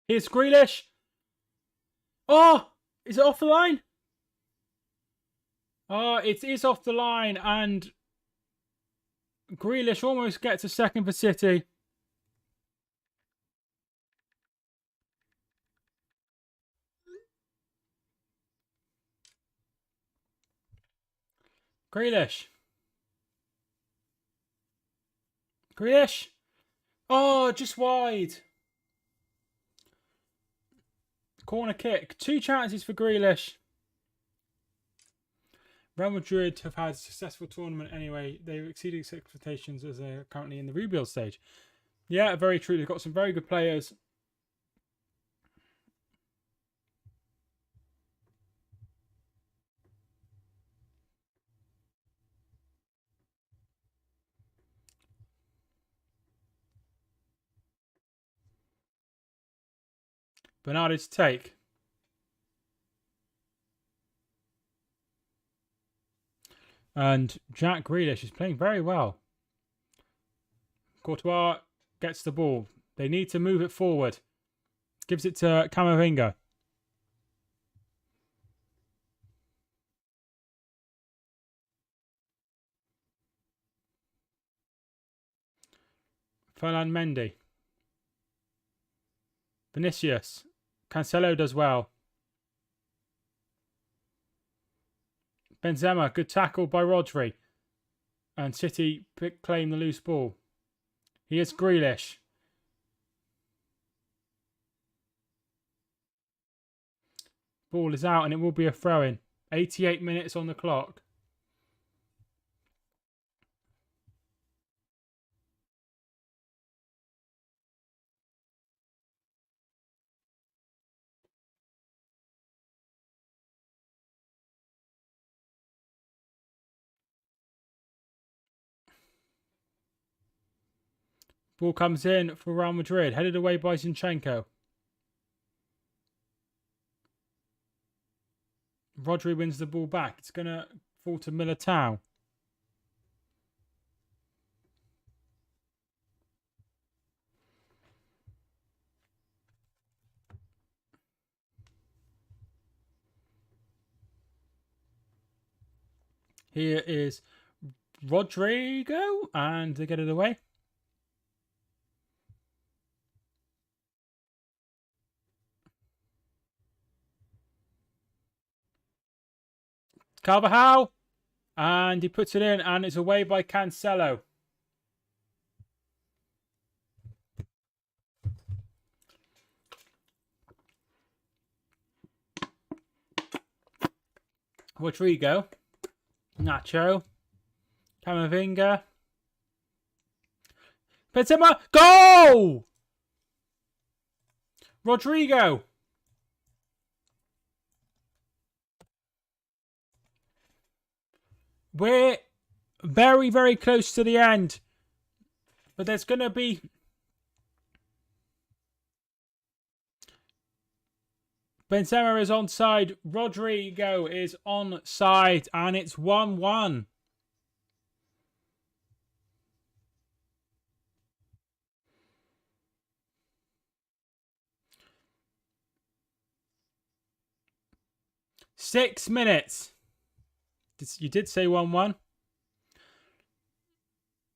S1: Here's Grealish. Oh, is it off the line? Oh, it is off the line, and Grealish almost gets a second for City. Grealish. Grealish. Oh, just wide. Corner kick. 2 chances for Grealish. Real Madrid have had a successful tournament anyway. They've exceeded expectations as they're currently in the rebuild stage. Yeah, very true. They've got some very good players. Bernardo's take. And Jack Grealish is playing very well. Courtois gets the ball. They need to move it forward. Gives it to Camavinga. Ferland Mendy. Vinicius. Cancelo does well. Benzema, good tackle by Rodri. And City claim the loose ball. Here's Grealish. Ball is out and it will be a throw-in. 88 minutes on the clock. Ball comes in for Real Madrid. Headed away by Zinchenko. Rodri wins the ball back. It's going to fall to Militao. Here is Rodrigo. And they get it away. Carvajal. And he puts it in and it's away by Cancelo. Rodrigo. Nacho. Camavinga. Benzema. Goal! Rodrigo. We're very, very close to the end. But there's going to be... Benzema is onside. Rodrigo is onside. And it's 1-1. Six minutes. You did say 1-1.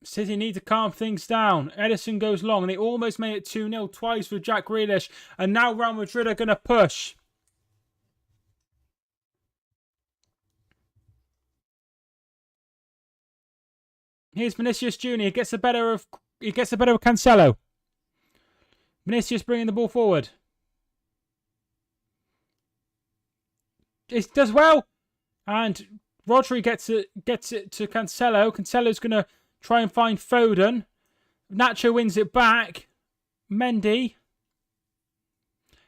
S1: City need to calm things down. Edison goes long and they almost made it 2-0 twice with Jack Grealish. And now Real Madrid are going to push. Here's Vinicius Jr. He gets the better of Cancelo. Vinicius bringing the ball forward. It does well. And Rodri gets it to Cancelo. Cancelo's going to try and find Foden. Nacho wins it back. Mendy.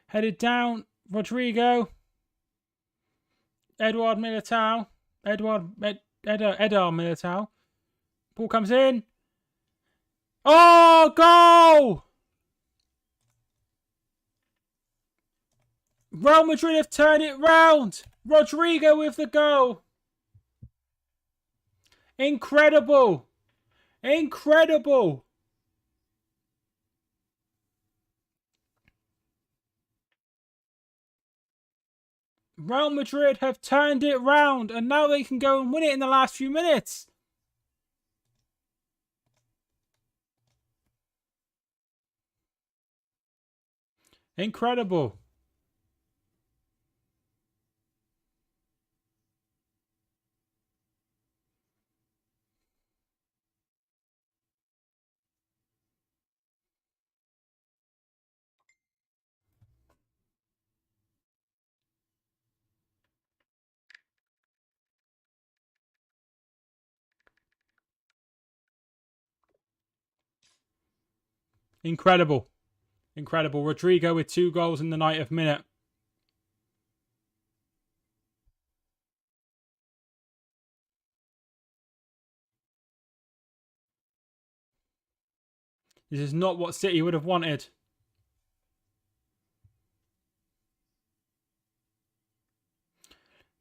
S1: Headed down. Rodrigo. Edouard Militao. Edouard Militao. Ball comes in. Oh, goal! Real Madrid have turned it round. Rodrigo with the goal. Incredible. Incredible. Real Madrid have turned it round and now they can go and win it in the last few minutes. Incredible. Incredible. Incredible. Rodrigo with 2 goals in the 90th minute. This is not what City would have wanted.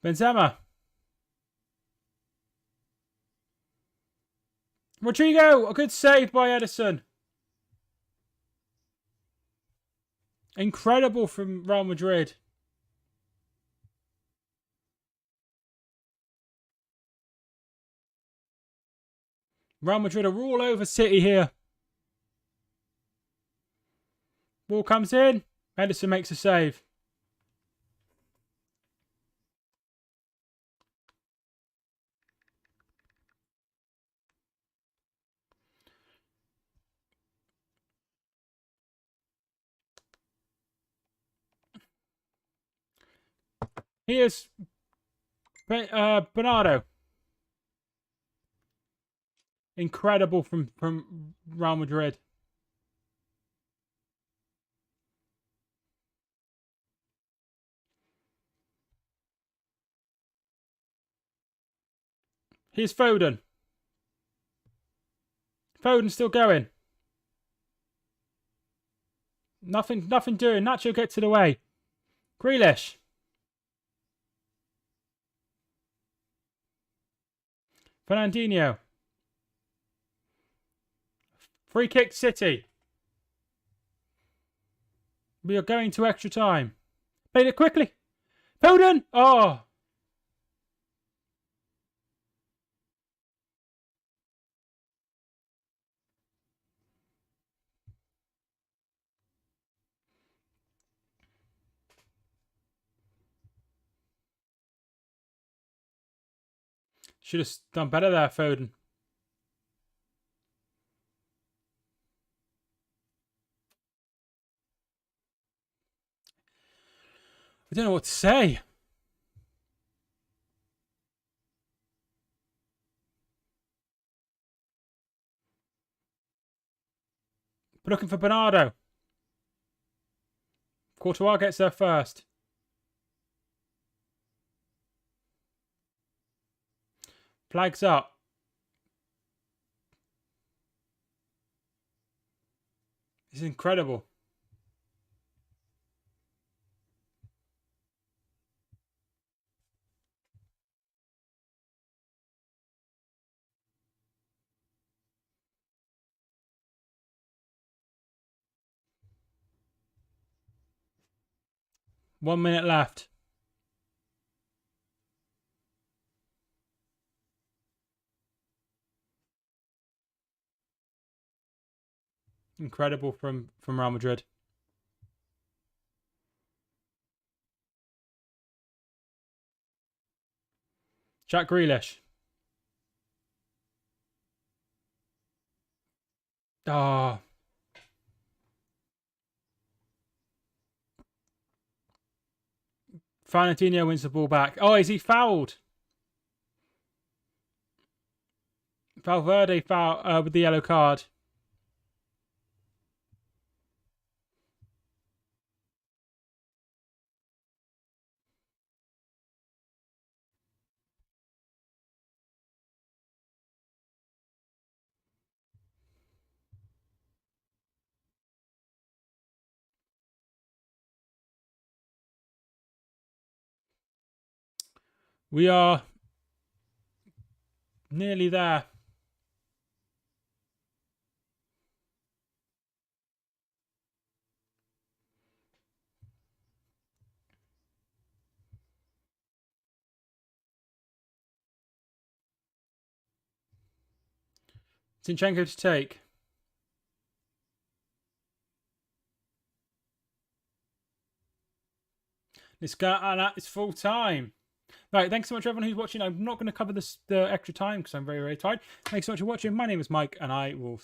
S1: Benzema. Rodrigo, a good save by Edison. Incredible from Real Madrid. Real Madrid are all over City here. Ball comes in. Edison makes a save. Here's Bernardo. Incredible from Real Madrid. Here's Foden. Foden still going. Nothing doing. Nacho gets it away. Grealish. Fernandinho. Free kick City. We are going to extra time. Played it quickly. Foden. Oh. Should have done better there, Foden. I don't know what to say. We're looking for Bernardo. Courtois gets there first. Flags up. This is incredible. One minute left. Incredible from Real Madrid. Jack Grealish. Oh. Fernandinho wins the ball back. Oh, is he fouled? Valverde foul with the yellow card. We are nearly there. Zinchenko to take. Let's go, Anna. It's full time. Right, thanks so much everyone who's watching. I'm not going to cover the extra time because I'm very, very tired. Thanks so much for watching. My name is Mike, and I will